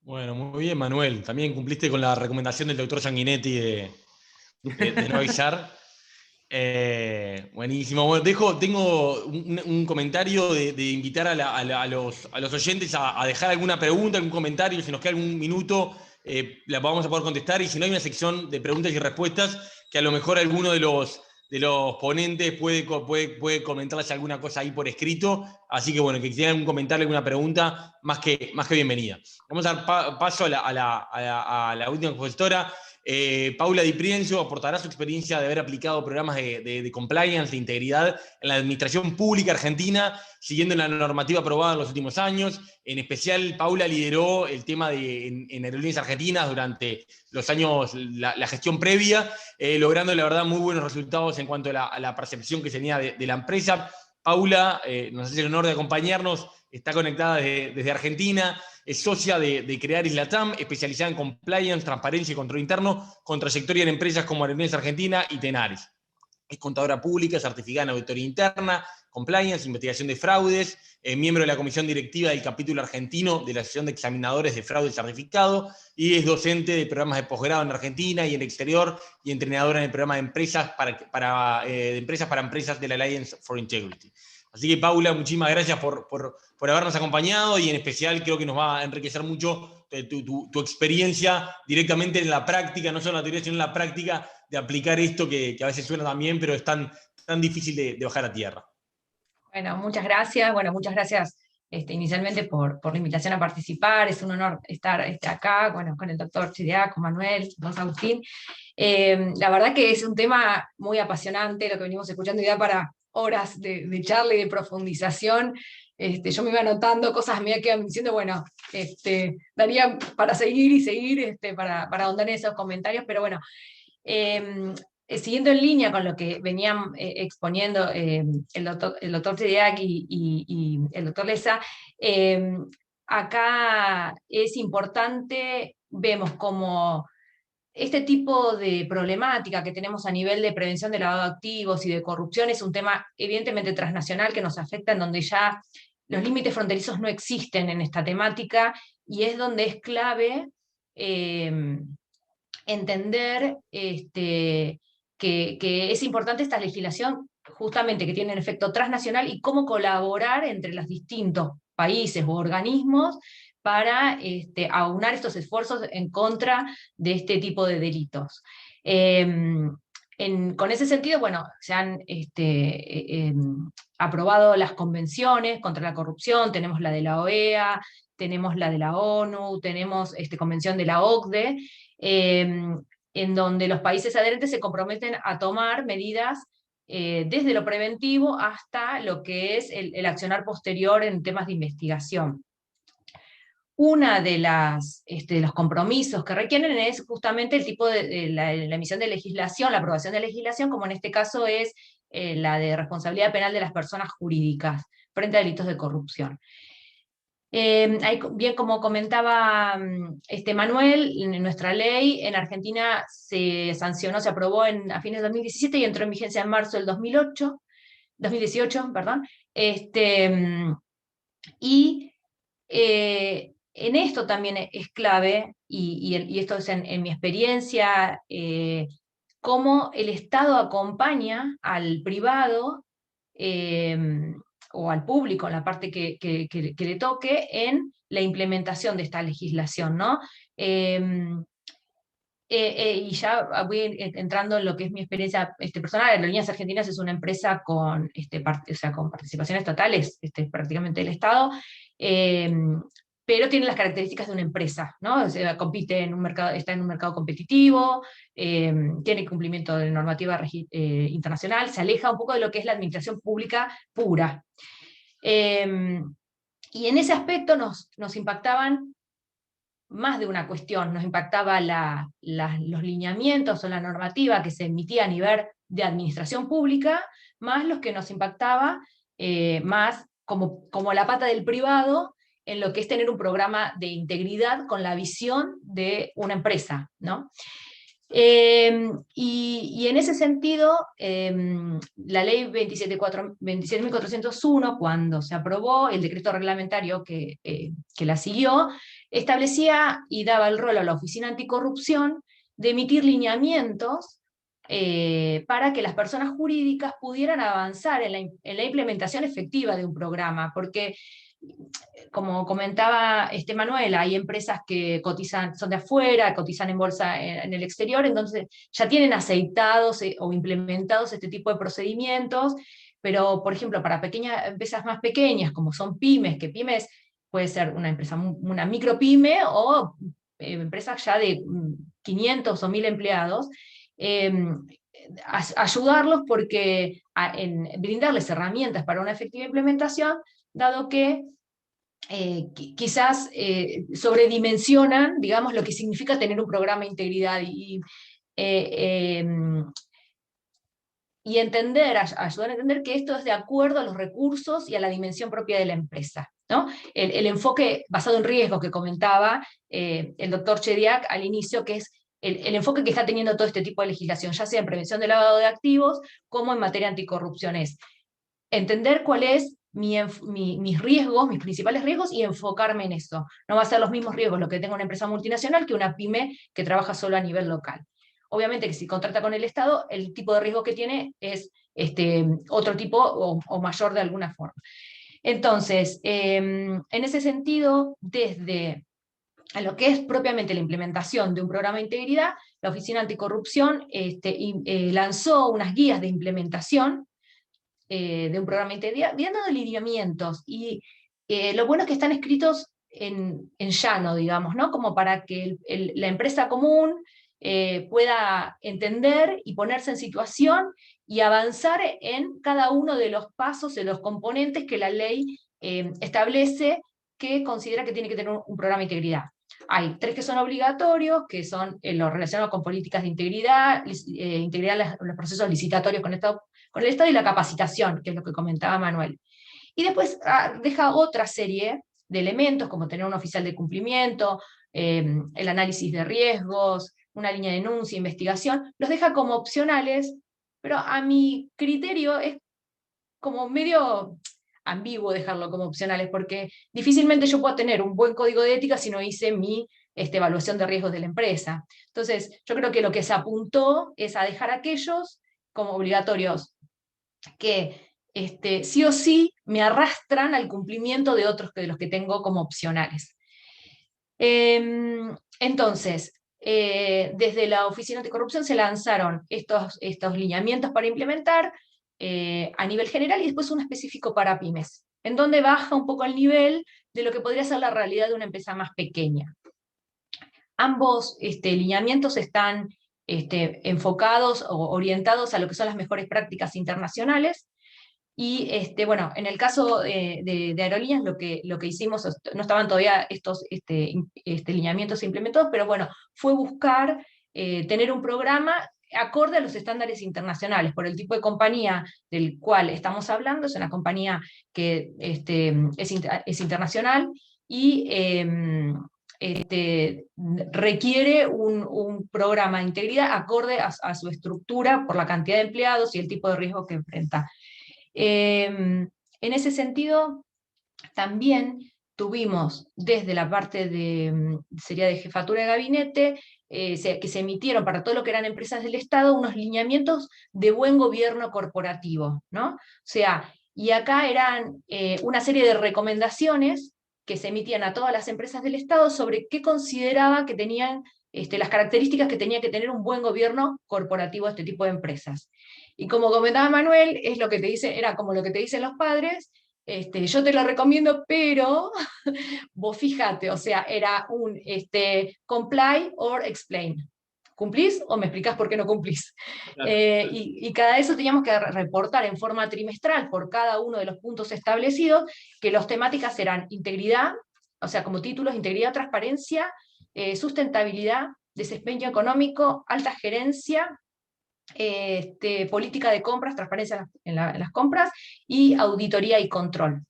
Bueno, muy bien, Manuel. También cumpliste con la recomendación del doctor Sanguinetti de no avisar. Buenísimo. Bueno, tengo un comentario de invitar a los oyentes a dejar alguna pregunta, algún comentario, si nos queda algún minuto, la vamos a poder contestar, y si no, hay una sección de preguntas y respuestas que a lo mejor alguno de los ponentes puede comentarles alguna cosa ahí por escrito, así que bueno, que tengan algún comentario, alguna pregunta, más que bienvenida. Vamos a dar paso a la última expositora. Paula Di Prienzo aportará su experiencia de haber aplicado programas de compliance, de integridad en la administración pública argentina, siguiendo la normativa aprobada en los últimos años. En especial, Paula lideró el tema en Aerolíneas Argentinas durante los años, la gestión previa, logrando, la verdad, muy buenos resultados en cuanto a la percepción que tenía de la empresa. Paula nos hace el honor de acompañarnos, está conectada desde Argentina, es socia de Crearis Latam, especializada en compliance, transparencia y control interno, con trayectoria en empresas como Aerolíneas Argentina y Tenaris. Es contadora pública, certificada en auditoría interna, compliance, investigación de fraudes, miembro de la comisión directiva del capítulo argentino de la Asociación de Examinadores de Fraude Certificado, y es docente de programas de posgrado en Argentina y en el exterior, y entrenadora en el programa de empresas para empresas de la Alliance for Integrity. Así que, Paula, muchísimas gracias por habernos acompañado, y en especial creo que nos va a enriquecer mucho tu experiencia directamente en la práctica, no solo en la teoría, sino en la práctica, de aplicar esto que a veces suena tan bien, pero es tan difícil de bajar a tierra. Bueno, muchas gracias. Bueno, muchas gracias inicialmente por la invitación a participar. Es un honor estar acá, bueno, con el doctor Chedeak, con Manuel, con Agustín. La verdad que es un tema muy apasionante, lo que venimos escuchando, y da para horas de charla y de profundización. Yo me iba anotando cosas, me quedan diciendo, bueno, daría para seguir y seguir, para ahondar en esos comentarios, pero bueno, siguiendo en línea con lo que venían exponiendo el doctor Chedeak y el doctor Leza, acá es importante, vemos como este tipo de problemática que tenemos a nivel de prevención de lavado de activos y de corrupción es un tema evidentemente transnacional que nos afecta, en donde ya los límites fronterizos no existen en esta temática, y es donde es clave entender que es importante esta legislación justamente que tiene un efecto transnacional y cómo colaborar entre los distintos países u organismos para aunar estos esfuerzos en contra de este tipo de delitos. Con ese sentido, bueno, se han aprobado las convenciones contra la corrupción, tenemos la de la OEA, tenemos la de la ONU, tenemos convención de la OCDE, en donde los países adherentes se comprometen a tomar medidas desde lo preventivo hasta lo que es el accionar posterior en temas de investigación. Una de los compromisos que requieren es justamente el tipo de la emisión de legislación, la aprobación de legislación, como en este caso es la de responsabilidad penal de las personas jurídicas frente a delitos de corrupción. Bien, como comentaba Manuel, en nuestra ley en Argentina se sancionó, se aprobó a fines de 2017 y entró en vigencia en marzo del 2018, perdón. En esto también es clave, y esto es en mi experiencia, cómo el Estado acompaña al privado o al público, en la parte que le toque, en la implementación de esta legislación, ¿no? Y ya voy entrando en lo que es mi experiencia personal. Aerolíneas Argentinas es una empresa con, con participaciones totales, prácticamente del Estado, pero tiene las características de una empresa, ¿no? O sea, compite en un mercado, está en un mercado competitivo, tiene cumplimiento de normativa internacional, se aleja un poco de lo que es la administración pública pura. Y en ese aspecto nos impactaban más de una cuestión, nos impactaba los lineamientos o la normativa que se emitía a nivel de administración pública, más los que nos impactaba más como la pata del privado, en lo que es tener un programa de integridad con la visión de una empresa, ¿no? Y en ese sentido, la ley 27.401, cuando se aprobó, el decreto reglamentario que la siguió, establecía y daba el rol a la Oficina Anticorrupción de emitir lineamientos para que las personas jurídicas pudieran avanzar en la implementación efectiva de un programa, porque como comentaba Manuel, hay empresas que cotizan, son de afuera, cotizan en bolsa en el exterior, entonces ya tienen aceitados o implementados este tipo de procedimientos, pero por ejemplo para empresas más pequeñas, como son pymes, que pymes puede ser una empresa, una micropyme o empresas ya de 500 o 1000 empleados, ayudarlos en brindarles herramientas para una efectiva implementación, dado que quizás sobredimensionan, digamos, lo que significa tener un programa de integridad y ayudar a entender que esto es de acuerdo a los recursos y a la dimensión propia de la empresa, ¿no? El enfoque basado en riesgos que comentaba el doctor Chediak al inicio, que es el enfoque que está teniendo todo este tipo de legislación, ya sea en prevención de lavado de activos, como en materia anticorrupción, es entender cuál es mis riesgos, mis principales riesgos, y enfocarme en eso. No va a ser los mismos riesgos lo que tenga una empresa multinacional que una pyme que trabaja solo a nivel local. Obviamente que si contrata con el Estado, el tipo de riesgo que tiene es otro tipo o mayor de alguna forma. Entonces, en ese sentido, desde a lo que es propiamente la implementación de un programa de integridad, la Oficina Anticorrupción lanzó unas guías de implementación de un programa de integridad, dando lineamientos, y lo bueno es que están escritos en llano, digamos, ¿no? Como para que la empresa común pueda entender y ponerse en situación y avanzar en cada uno de los pasos, de los componentes que la ley establece, que considera que tiene que tener un programa de integridad. Hay 3 que son obligatorios, que son los relacionados con políticas de integridad, integridad en los procesos licitatorios con el Estado y la capacitación, que es lo que comentaba Manuel. Y después deja otra serie de elementos, como tener un oficial de cumplimiento, el análisis de riesgos, una línea de denuncia, investigación, los deja como opcionales, pero a mi criterio es como medio ambiguo dejarlo como opcionales, porque difícilmente yo puedo tener un buen código de ética si no hice mi evaluación de riesgos de la empresa. Entonces, yo creo que lo que se apuntó es a dejar aquellos como obligatorios que sí o sí me arrastran al cumplimiento de otros de los que tengo como opcionales. Entonces, desde la Oficina Anticorrupción se lanzaron estos lineamientos para implementar a nivel general y después uno específico para pymes, en donde baja un poco el nivel de lo que podría ser la realidad de una empresa más pequeña. Ambos lineamientos están enfocados o orientados a lo que son las mejores prácticas internacionales. Y bueno, en el caso de aerolíneas lo que hicimos, no estaban todavía estos lineamientos implementados, pero bueno, fue buscar tener un programa acorde a los estándares internacionales, por el tipo de compañía del cual estamos hablando. Es una compañía que es internacional y requiere un programa de integridad acorde a su estructura por la cantidad de empleados y el tipo de riesgo que enfrenta. En ese sentido, también tuvimos desde la parte sería de jefatura de gabinete, que se emitieron para todo lo que eran empresas del Estado, unos lineamientos de buen gobierno corporativo, ¿no? O sea, y acá eran una serie de recomendaciones que se emitían a todas las empresas del Estado sobre qué consideraba que tenían las características que tenía que tener un buen gobierno corporativo a este tipo de empresas. Y como comentaba Manuel, es lo que te dice, era como lo que te dicen los padres, yo te lo recomiendo, pero vos fíjate, o sea, era un comply or explain. ¿Cumplís o me explicás por qué no cumplís? Claro. Y cada eso teníamos que reportar en forma trimestral por cada uno de los puntos establecidos, que las temáticas eran integridad, o sea, como títulos, integridad, transparencia, sustentabilidad, desempeño económico, alta gerencia, política de compras, transparencia en las compras, y auditoría y control.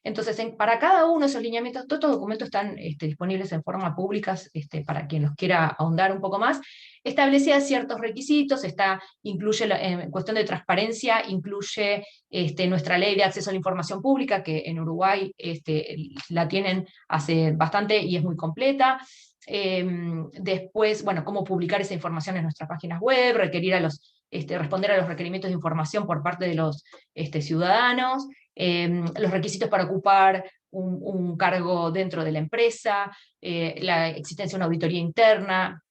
Entonces, para cada uno de esos lineamientos, todos estos documentos están disponibles en forma pública, para quien los quiera ahondar un poco más. Establecía ciertos requisitos, incluye, en cuestión de transparencia, incluye nuestra ley de acceso a la información pública, que en Uruguay la tienen hace bastante y es muy completa. Después, bueno, cómo publicar esa información en nuestras páginas web, responder a los requerimientos de información por parte de los ciudadanos, los requisitos para ocupar un cargo dentro de la empresa, la existencia de una auditoría interna,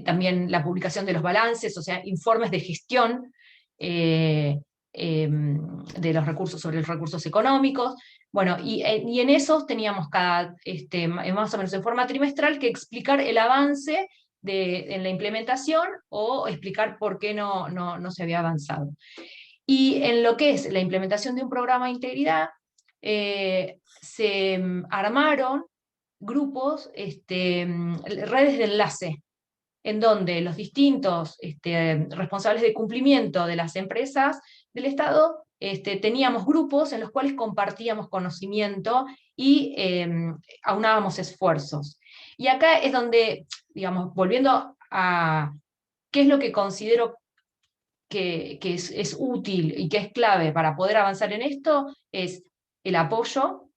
también la publicación de los balances, o sea, informes de gestión de los recursos, sobre los recursos económicos. Bueno, y en esos teníamos más o menos en forma trimestral, que explicar el avance en la implementación o explicar por qué no se había avanzado. Y en lo que es la implementación de un programa de integridad, se armaron grupos, redes de enlace, en donde los distintos responsables de cumplimiento de las empresas del Estado teníamos grupos en los cuales compartíamos conocimiento y aunábamos esfuerzos. Y acá es donde, digamos, volviendo a qué es lo que considero que es útil y que es clave para poder avanzar en esto, es el apoyo,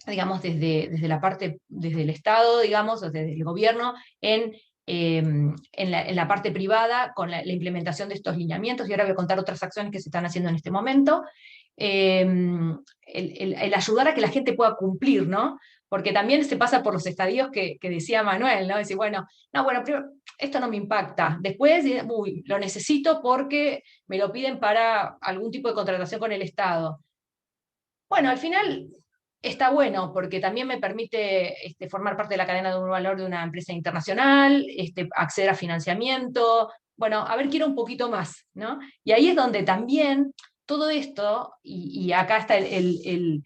digamos, desde el Estado, digamos, desde el gobierno, en la parte privada, con la implementación de estos lineamientos, y ahora voy a contar otras acciones que se están haciendo en este momento, el ayudar a que la gente pueda cumplir, ¿no? Porque también se pasa por los estadios que decía Manuel, ¿no? Decir, bueno, primero, esto no me impacta, después, uy, lo necesito porque me lo piden para algún tipo de contratación con el Estado. Bueno, al final está bueno, porque también me permite formar parte de la cadena de un valor de una empresa internacional, acceder a financiamiento, bueno, a ver, quiero un poquito más, ¿no? Y ahí es donde también todo esto, y acá está el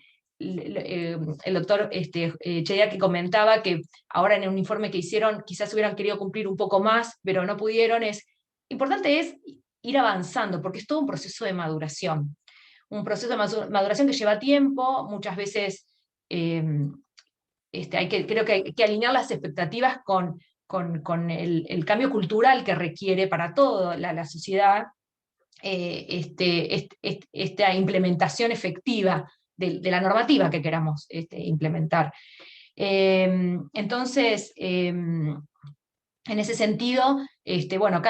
doctor Chediak, que comentaba que ahora en un informe que hicieron quizás hubieran querido cumplir un poco más, pero no pudieron. Importante es ir avanzando, porque es todo un proceso de maduración. Un proceso de maduración que lleva tiempo, muchas veces creo que hay que alinear las expectativas con el cambio cultural que requiere para toda la sociedad esta implementación efectiva de la normativa que queramos implementar. Entonces, en ese sentido, bueno,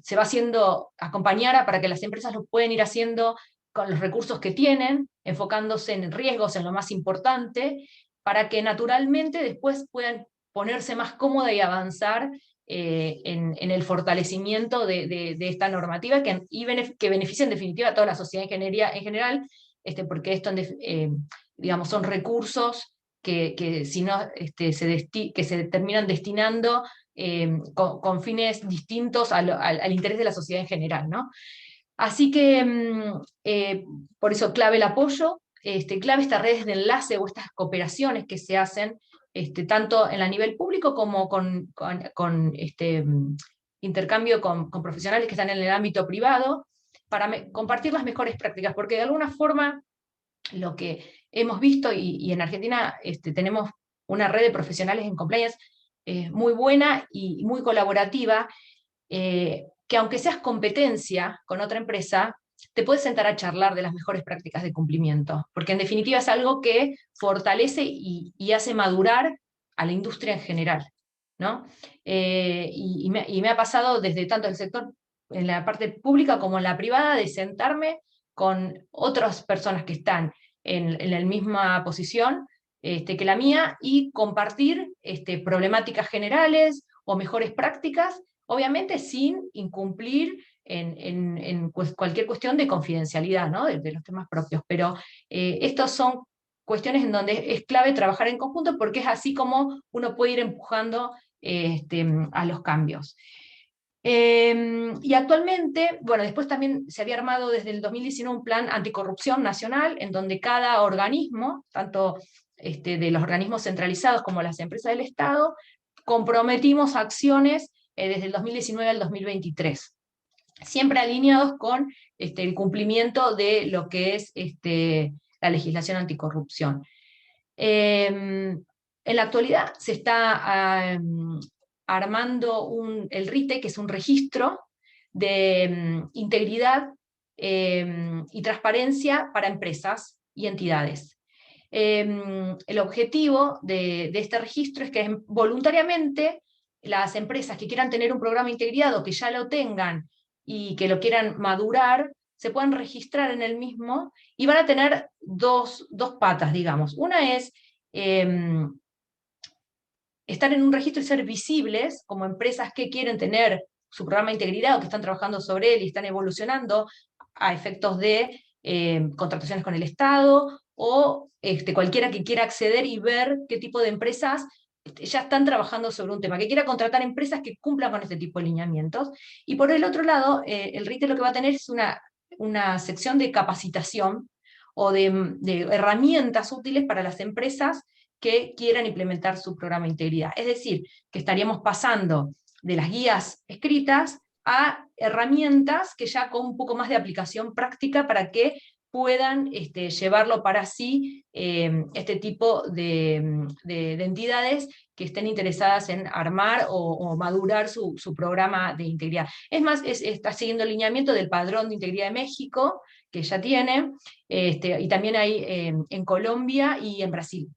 se va haciendo acompañar para que las empresas lo pueden ir haciendo con los recursos que tienen, enfocándose en riesgos, en lo más importante, para que naturalmente después puedan ponerse más cómoda y avanzar en el fortalecimiento de esta normativa que beneficia en definitiva a toda la sociedad en general, porque esto digamos, son recursos que si no que se terminan destinando con fines distintos al interés de la sociedad en general, ¿no? Así que por eso clave el apoyo, clave estas redes de enlace o estas cooperaciones que se hacen tanto en el nivel público como con intercambio con profesionales que están en el ámbito privado, para compartir las mejores prácticas, porque de alguna forma lo que hemos visto, y en Argentina tenemos una red de profesionales en compliance muy buena y muy colaborativa, que aunque seas competencia con otra empresa, te puedes sentar a charlar de las mejores prácticas de cumplimiento, porque en definitiva es algo que fortalece y hace madurar a la industria en general, ¿no? Y me ha pasado desde tanto el sector, en la parte pública como en la privada, de sentarme con otras personas que están en la misma posición que la mía, y compartir problemáticas generales o mejores prácticas, obviamente sin incumplir en cualquier cuestión de confidencialidad, ¿no? de los temas propios, pero estos son cuestiones en donde es clave trabajar en conjunto, porque es así como uno puede ir empujando a los cambios. Y actualmente, bueno, después también se había armado desde el 2019 un plan anticorrupción nacional, en donde cada organismo, tanto de los organismos centralizados como las empresas del Estado, comprometimos acciones desde el 2019 al 2023, siempre alineados con el cumplimiento de lo que es la legislación anticorrupción. En la actualidad se está armando el RITE, que es un registro de integridad y transparencia para empresas y entidades. El objetivo de este registro es que voluntariamente las empresas que quieran tener un programa de integridad o que ya lo tengan y que lo quieran madurar, se puedan registrar en el mismo, y van a tener dos patas, digamos. Una es estar en un registro y ser visibles como empresas que quieren tener su programa de integridad o que están trabajando sobre él y están evolucionando a efectos de contrataciones con el Estado, o cualquiera que quiera acceder y ver qué tipo de empresas ya están trabajando sobre un tema, que quiera contratar empresas que cumplan con este tipo de lineamientos. Y por el otro lado, el RITE lo que va a tener es una sección de capacitación o de herramientas útiles para las empresas que quieran implementar su programa de integridad. Es decir, que estaríamos pasando de las guías escritas a herramientas que ya con un poco más de aplicación práctica para que puedan llevarlo para sí este tipo de entidades que estén interesadas en armar o madurar su programa de integridad. Es más, está siguiendo el lineamiento del Padrón de Integridad de México, que ya tiene, y también hay en Colombia y en Brasil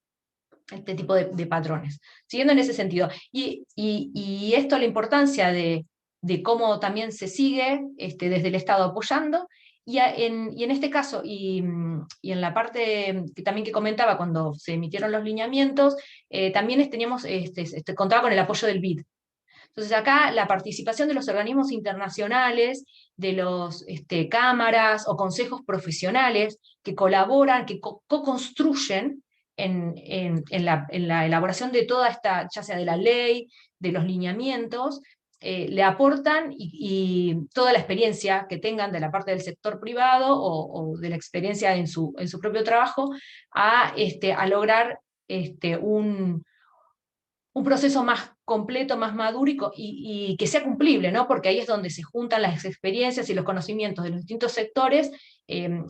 este tipo de patrones, siguiendo en ese sentido. Y esto, la importancia de cómo también se sigue desde el Estado apoyando, y en este caso, y en la parte que también que comentaba cuando se emitieron los lineamientos, también teníamos, contaba con el apoyo del BID. Entonces acá la participación de los organismos internacionales, de los cámaras o consejos profesionales que colaboran, que co-construyen en la elaboración de toda esta, ya sea de la ley, de los lineamientos, le aportan y toda la experiencia que tengan de la parte del sector privado o de la experiencia en su propio trabajo a lograr un proceso más completo, más maduro y que sea cumplible, ¿no? Porque ahí es donde se juntan las experiencias y los conocimientos de los distintos sectores en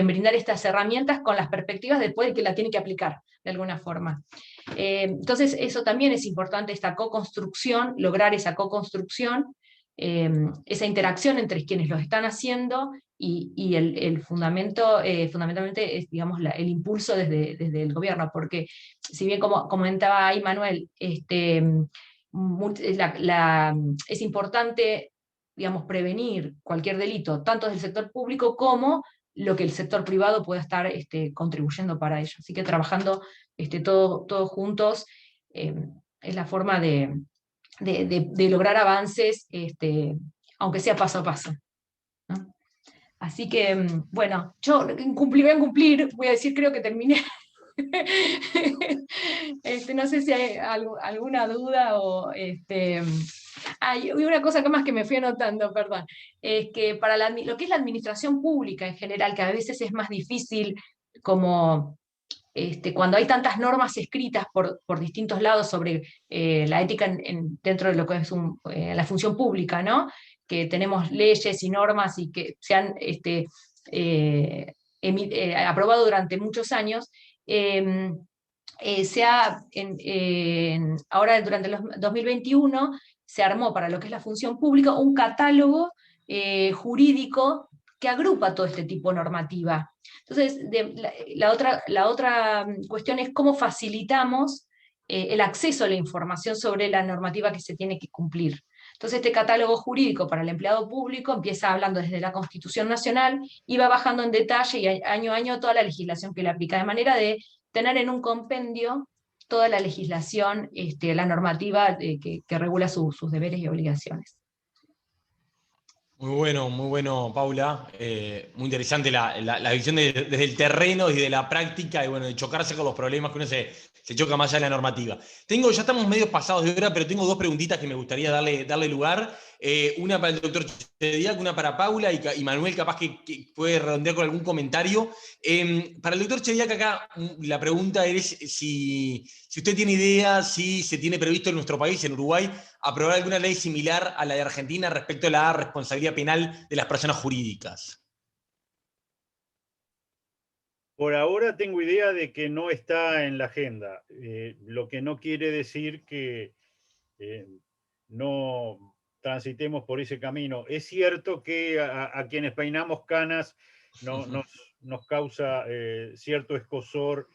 brindar estas herramientas con las perspectivas después de que la tiene que aplicar de alguna forma. Entonces eso también es importante, esta co-construcción, lograr esa co-construcción, esa interacción entre quienes lo están haciendo y el fundamento, fundamentalmente, es, digamos, el impulso desde el gobierno, porque si bien, como comentaba ahí Manuel, es importante, digamos, prevenir cualquier delito, tanto desde el sector público como lo que el sector privado pueda estar contribuyendo para ello. Así que trabajando todos juntos es la forma de lograr avances, aunque sea paso a paso, ¿no? Así que, bueno, yo voy a cumplir, voy a decir, creo que terminé. No sé si hay alguna duda o... y una cosa más que me fui anotando, perdón, es que para lo que es la administración pública en general, que a veces es más difícil, como cuando hay tantas normas escritas por distintos lados sobre la ética dentro de lo que es la función pública, ¿no? Que tenemos leyes y normas y que se han aprobado durante muchos años. Ahora durante el 2021 se armó para lo que es la función pública un catálogo jurídico que agrupa todo este tipo de normativa. Entonces, la otra cuestión es cómo facilitamos el acceso a la información sobre la normativa que se tiene que cumplir. Entonces, este catálogo jurídico para el empleado público empieza hablando desde la Constitución Nacional y va bajando en detalle y año a año toda la legislación que le aplica, de manera de tener en un compendio toda la legislación, la normativa que regula sus deberes y obligaciones. Muy bueno, Paula. Muy interesante la visión desde el terreno y de la práctica y bueno, de chocarse con los problemas que uno se choca más allá de la normativa. Ya estamos medio pasados de hora, pero tengo dos preguntitas que me gustaría darle lugar. Una para el doctor Chediak, una para Paula y Manuel capaz que puede redondear con algún comentario. Para el doctor Chediak acá la pregunta es si usted tiene idea, si se tiene previsto en nuestro país, en Uruguay, aprobar alguna ley similar a la de Argentina respecto a la responsabilidad penal de las personas jurídicas. Por ahora tengo idea de que no está en la agenda, lo que no quiere decir que no transitemos por ese camino. Es cierto que a quienes peinamos canas nos causa cierto escozor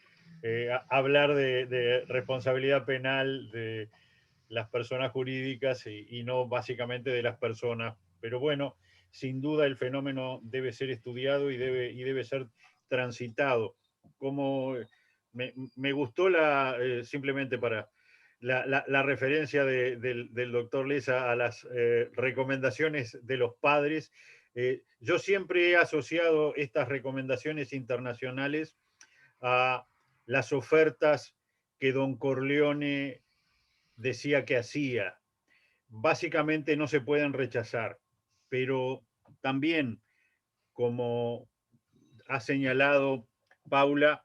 hablar de responsabilidad penal de las personas jurídicas y no básicamente de las personas. Pero bueno, sin duda el fenómeno debe ser estudiado y debe ser transitado. Como me gustó simplemente para la referencia del doctor Leza a las recomendaciones de los padres. Yo siempre he asociado estas recomendaciones internacionales a las ofertas que don Corleone decía que hacía. Básicamente no se pueden rechazar, pero también, como ha señalado Paula,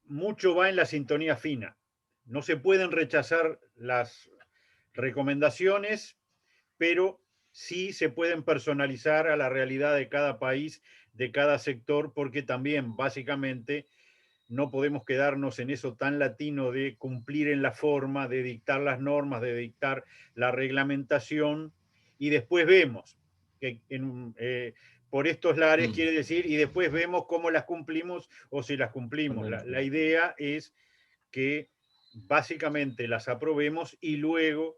mucho va en la sintonía fina. No se pueden rechazar las recomendaciones, pero sí se pueden personalizar a la realidad de cada país, de cada sector, porque también básicamente no podemos quedarnos en eso tan latino de cumplir en la forma, de dictar las normas, de dictar la reglamentación, y después vemos que por estos lares quiere decir, y después vemos cómo las cumplimos o si las cumplimos. La idea es que básicamente las aprobemos y luego,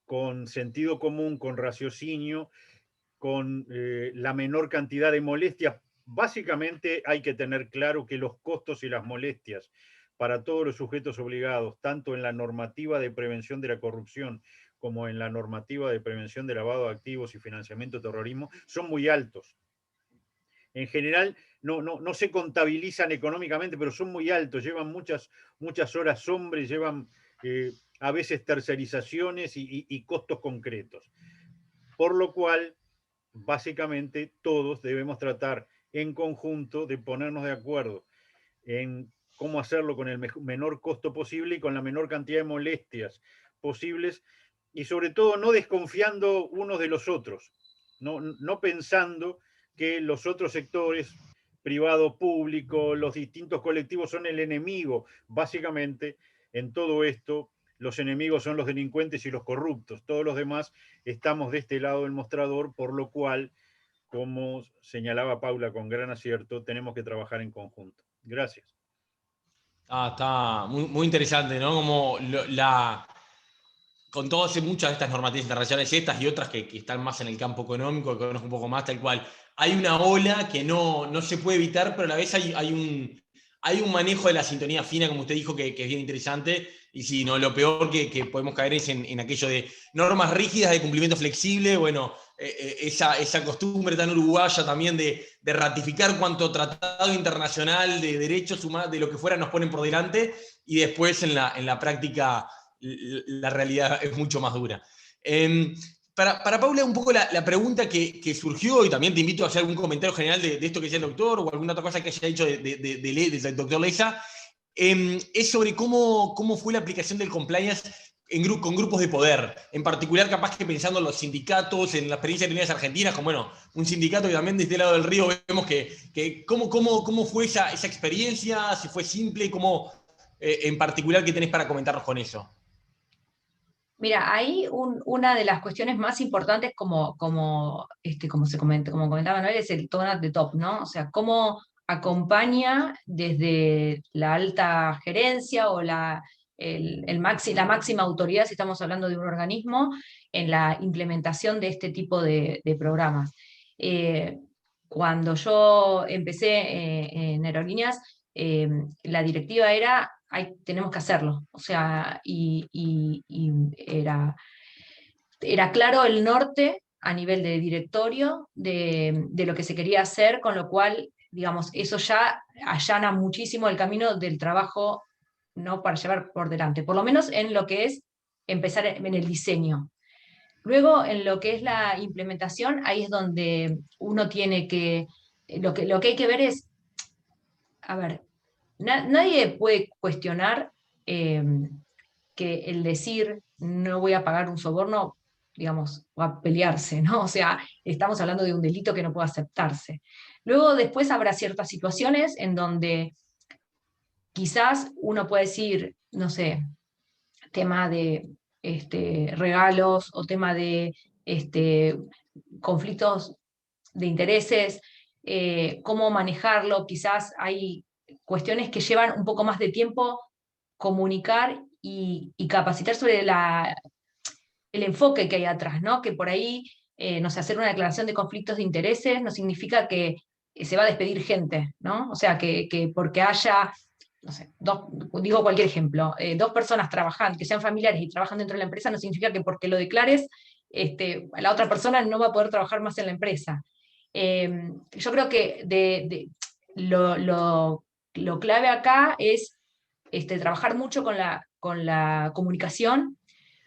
con sentido común, con raciocinio, con la menor cantidad de molestias. Básicamente hay que tener claro que los costos y las molestias para todos los sujetos obligados, tanto en la normativa de prevención de la corrupción como en la normativa de prevención de lavado de activos y financiamiento de terrorismo, son muy altos. En general no se contabilizan económicamente, pero son muy altos, llevan muchas horas hombres, llevan a veces tercerizaciones y costos concretos. Por lo cual, básicamente todos debemos tratar en conjunto de ponernos de acuerdo en cómo hacerlo con el menor costo posible y con la menor cantidad de molestias posibles, y sobre todo no desconfiando unos de los otros, no pensando que los otros sectores, privado, público, los distintos colectivos son el enemigo. Básicamente, en todo esto, los enemigos son los delincuentes y los corruptos. Todos los demás estamos de este lado del mostrador, por lo cual, como señalaba Paula con gran acierto, tenemos que trabajar en conjunto. Gracias. Está muy, muy interesante, ¿no? Como con todas muchas de estas normativas internacionales, estas y otras que están más en el campo económico, que conozco un poco más, tal cual. Hay una ola que no se puede evitar, pero a la vez hay un manejo de la sintonía fina, como usted dijo, que es bien interesante. Y sí, ¿no? Lo peor que podemos caer es en aquello de normas rígidas de cumplimiento flexible. Bueno, esa costumbre tan uruguaya también de ratificar cuanto tratado internacional de derechos humanos, de lo que fuera, nos ponen por delante, y después en la práctica la realidad es mucho más dura. Para Paula, un poco la pregunta que surgió, y también te invito a hacer algún comentario general de esto que decía el doctor, o alguna otra cosa que haya dicho del doctor Leza, es sobre cómo fue la aplicación del compliance con grupos de poder, en particular capaz que pensando en los sindicatos, en la experiencia de líneas argentinas, como bueno, un sindicato que también desde este lado del río vemos que cómo fue esa experiencia, si fue simple, cómo, en particular, ¿qué tenés para comentarnos con eso? Mira, ahí una de las cuestiones más importantes, como como comentaba Noel, es el tone at the top, ¿no? O sea, cómo acompaña desde la alta gerencia o la máxima autoridad, si estamos hablando de un organismo, en la implementación de este tipo de programas. Eh, Cuando yo empecé en Aerolíneas, la directiva era: tenemos que hacerlo. O sea, y era claro el norte a nivel de directorio de lo que se quería hacer, con lo cual, digamos, eso ya allana muchísimo el camino del trabajo, ¿no? Para llevar por delante, por lo menos en lo que es empezar en el diseño. Luego, en lo que es la implementación, ahí es donde uno tiene que, lo que hay que ver es, a ver, nadie puede cuestionar eh, que el decir no voy a pagar un soborno, digamos, va a pelearse, ¿no? O sea, estamos hablando de un delito que no puede aceptarse. Luego, después habrá ciertas situaciones en donde quizás uno puede decir, no sé, tema de regalos o tema de conflictos de intereses, cómo manejarlo. Quizás hay cuestiones que llevan un poco más de tiempo comunicar y capacitar sobre el enfoque que hay atrás, ¿no? Que por ahí, no sé, hacer una declaración de conflictos de intereses no significa que se va a despedir gente, ¿no? O sea, que porque haya, no sé, digo cualquier ejemplo, dos personas trabajando, que sean familiares y trabajan dentro de la empresa, no significa que porque lo declares, la otra persona no va a poder trabajar más en la empresa. Yo creo que lo clave acá es trabajar mucho con la comunicación,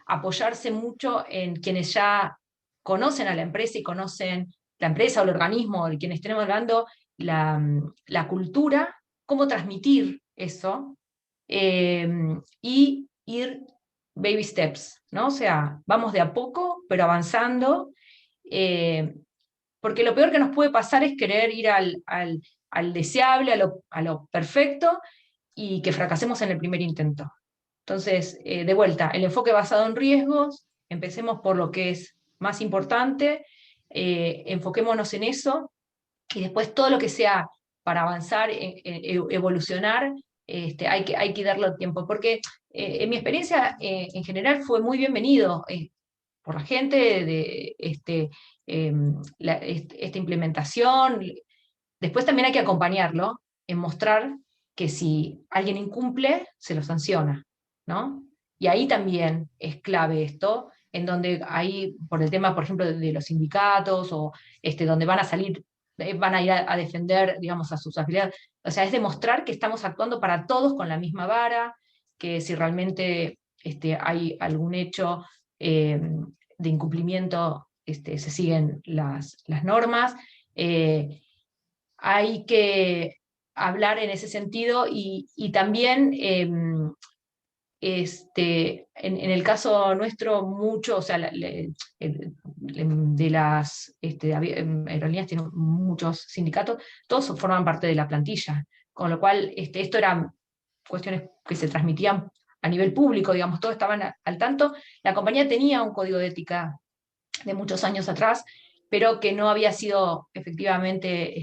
apoyarse mucho en quienes ya conocen a la empresa y conocen la empresa o el organismo de quienes estemos hablando, la cultura, cómo transmitir eso, y ir baby steps, ¿no? O sea, vamos de a poco, pero avanzando, porque lo peor que nos puede pasar es querer ir al deseable, a lo perfecto, y que fracasemos en el primer intento. Entonces, de vuelta, el enfoque basado en riesgos, empecemos por lo que es más importante, enfoquémonos en eso, y después todo lo que sea para avanzar, evolucionar, hay que darle tiempo, porque en mi experiencia en general fue muy bienvenido por la gente de esta implementación. Después también hay que acompañarlo en mostrar que si alguien incumple, se lo sanciona, ¿no? Y ahí también es clave esto, en donde ahí, por el tema, por ejemplo, de los sindicatos, o donde van a salir, van a ir a defender, digamos, a sus afiliados. O sea, es demostrar que estamos actuando para todos con la misma vara, que si realmente hay algún hecho de incumplimiento, se siguen las normas. Hay que hablar en ese sentido, y también en el caso nuestro, mucho, o sea, de las aerolíneas tienen muchos sindicatos, todos forman parte de la plantilla, con lo cual esto eran cuestiones que se transmitían a nivel público, digamos, todos estaban al tanto. La compañía tenía un código de ética de muchos años atrás, pero que no había sido efectivamente,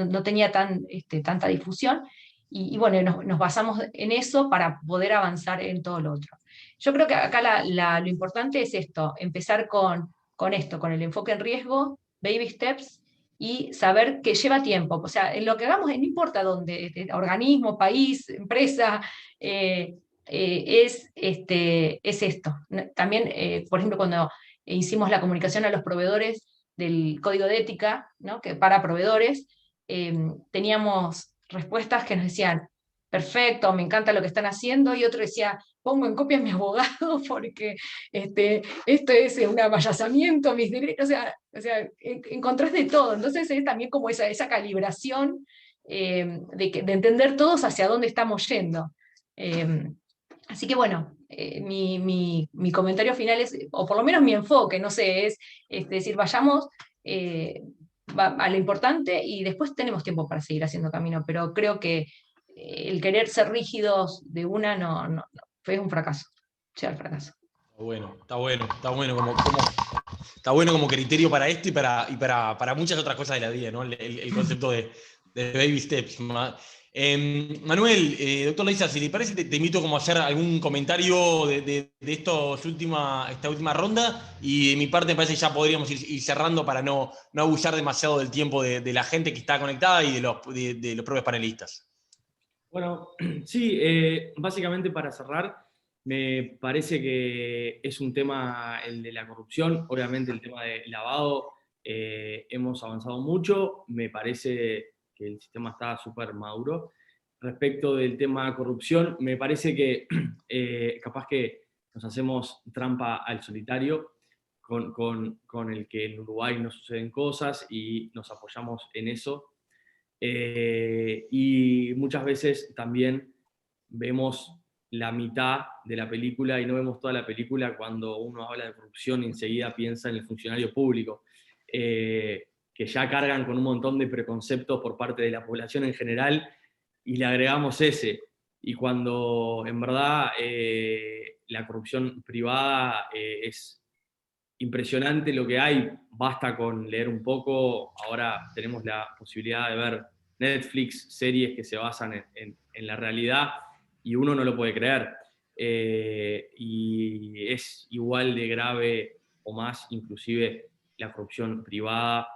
no tenía tanta difusión, y bueno, nos basamos en eso para poder avanzar en todo lo otro. Yo creo que acá lo importante es esto, empezar con esto, con el enfoque en riesgo, baby steps, y saber que lleva tiempo. O sea, en lo que hagamos, no importa dónde, organismo, país, empresa, es esto. También, por ejemplo, cuando hicimos la comunicación a los proveedores del código de ética, ¿no? Que para proveedores, teníamos respuestas que nos decían, perfecto, me encanta lo que están haciendo, y otro decía, pongo en copia a mi abogado porque esto es un avallazamiento, mis derechos, o sea, encontrás de todo. Entonces es también como esa calibración de entender todos hacia dónde estamos yendo. Así que bueno, mi comentario final es, o por lo menos mi enfoque, no sé, es decir, vayamos a lo importante y después tenemos tiempo para seguir haciendo camino, pero creo que el querer ser rígidos de una no fue un fracaso, llega al fracaso. Está bueno como criterio para esto y para muchas otras cosas de la vida, ¿no? El concepto de baby steps. Manuel, doctor Leiza, si le parece, te invito como a hacer algún comentario de esta última ronda, y de mi parte me parece que ya podríamos ir cerrando para no abusar demasiado del tiempo de la gente que está conectada y de los propios panelistas. Bueno, sí, básicamente para cerrar, me parece que es un tema, el de la corrupción, obviamente el tema de lavado, hemos avanzado mucho, me parece que el sistema está súper maduro. Respecto del tema de corrupción, me parece que capaz que nos hacemos trampa al solitario con el que en Uruguay no suceden cosas y nos apoyamos en eso. Y muchas veces también vemos la mitad de la película y no vemos toda la película. Cuando uno habla de corrupción, enseguida piensa en el funcionario público, que ya cargan con un montón de preconceptos por parte de la población en general, y le agregamos ese. Y cuando en verdad la corrupción privada es impresionante lo que hay, basta con leer un poco. Ahora tenemos la posibilidad de ver Netflix, series que se basan en la realidad, y uno no lo puede creer. Y es igual de grave o más inclusive la corrupción privada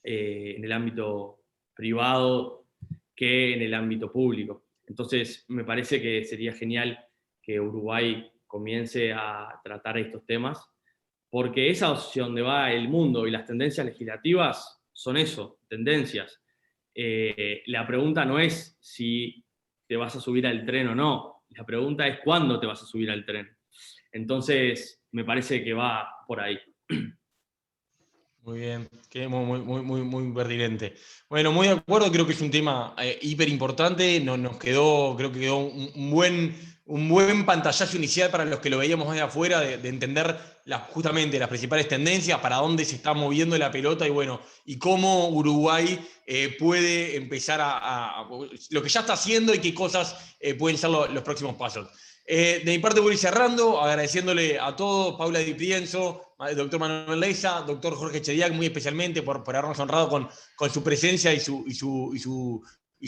en el ámbito privado que en el ámbito público. Entonces me parece que sería genial que Uruguay comience a tratar estos temas, porque esa es hacia donde va el mundo, y las tendencias legislativas son eso, tendencias. La pregunta no es si te vas a subir al tren o no, la pregunta es cuándo te vas a subir al tren. Entonces, me parece que va por ahí. Muy bien, quedé muy pertinente. Bueno, muy de acuerdo, creo que es un tema hiper importante. Creo que quedó un buen pantallazo inicial para los que lo veíamos de afuera, de entender justamente las principales tendencias, para dónde se está moviendo la pelota, y cómo Uruguay puede empezar a lo que ya está haciendo, y qué cosas pueden ser los próximos pasos. De mi parte voy cerrando, agradeciéndole a todos, Paula Di Pienso, doctor Manuel Leiza, doctor Jorge Chediak, muy especialmente por habernos honrado con su presencia y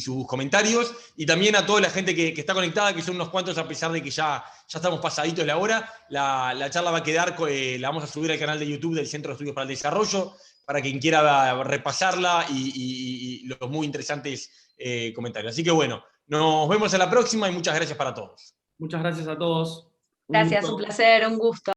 sus comentarios, y también a toda la gente que está conectada, que son unos cuantos, a pesar de que ya estamos pasaditos de la hora. La charla va a quedar, la vamos a subir al canal de YouTube del Centro de Estudios para el Desarrollo, para quien quiera repasarla y los muy interesantes comentarios. Así que bueno, nos vemos a la próxima, y muchas gracias para todos. Muchas gracias a todos. Gracias, un placer, un gusto.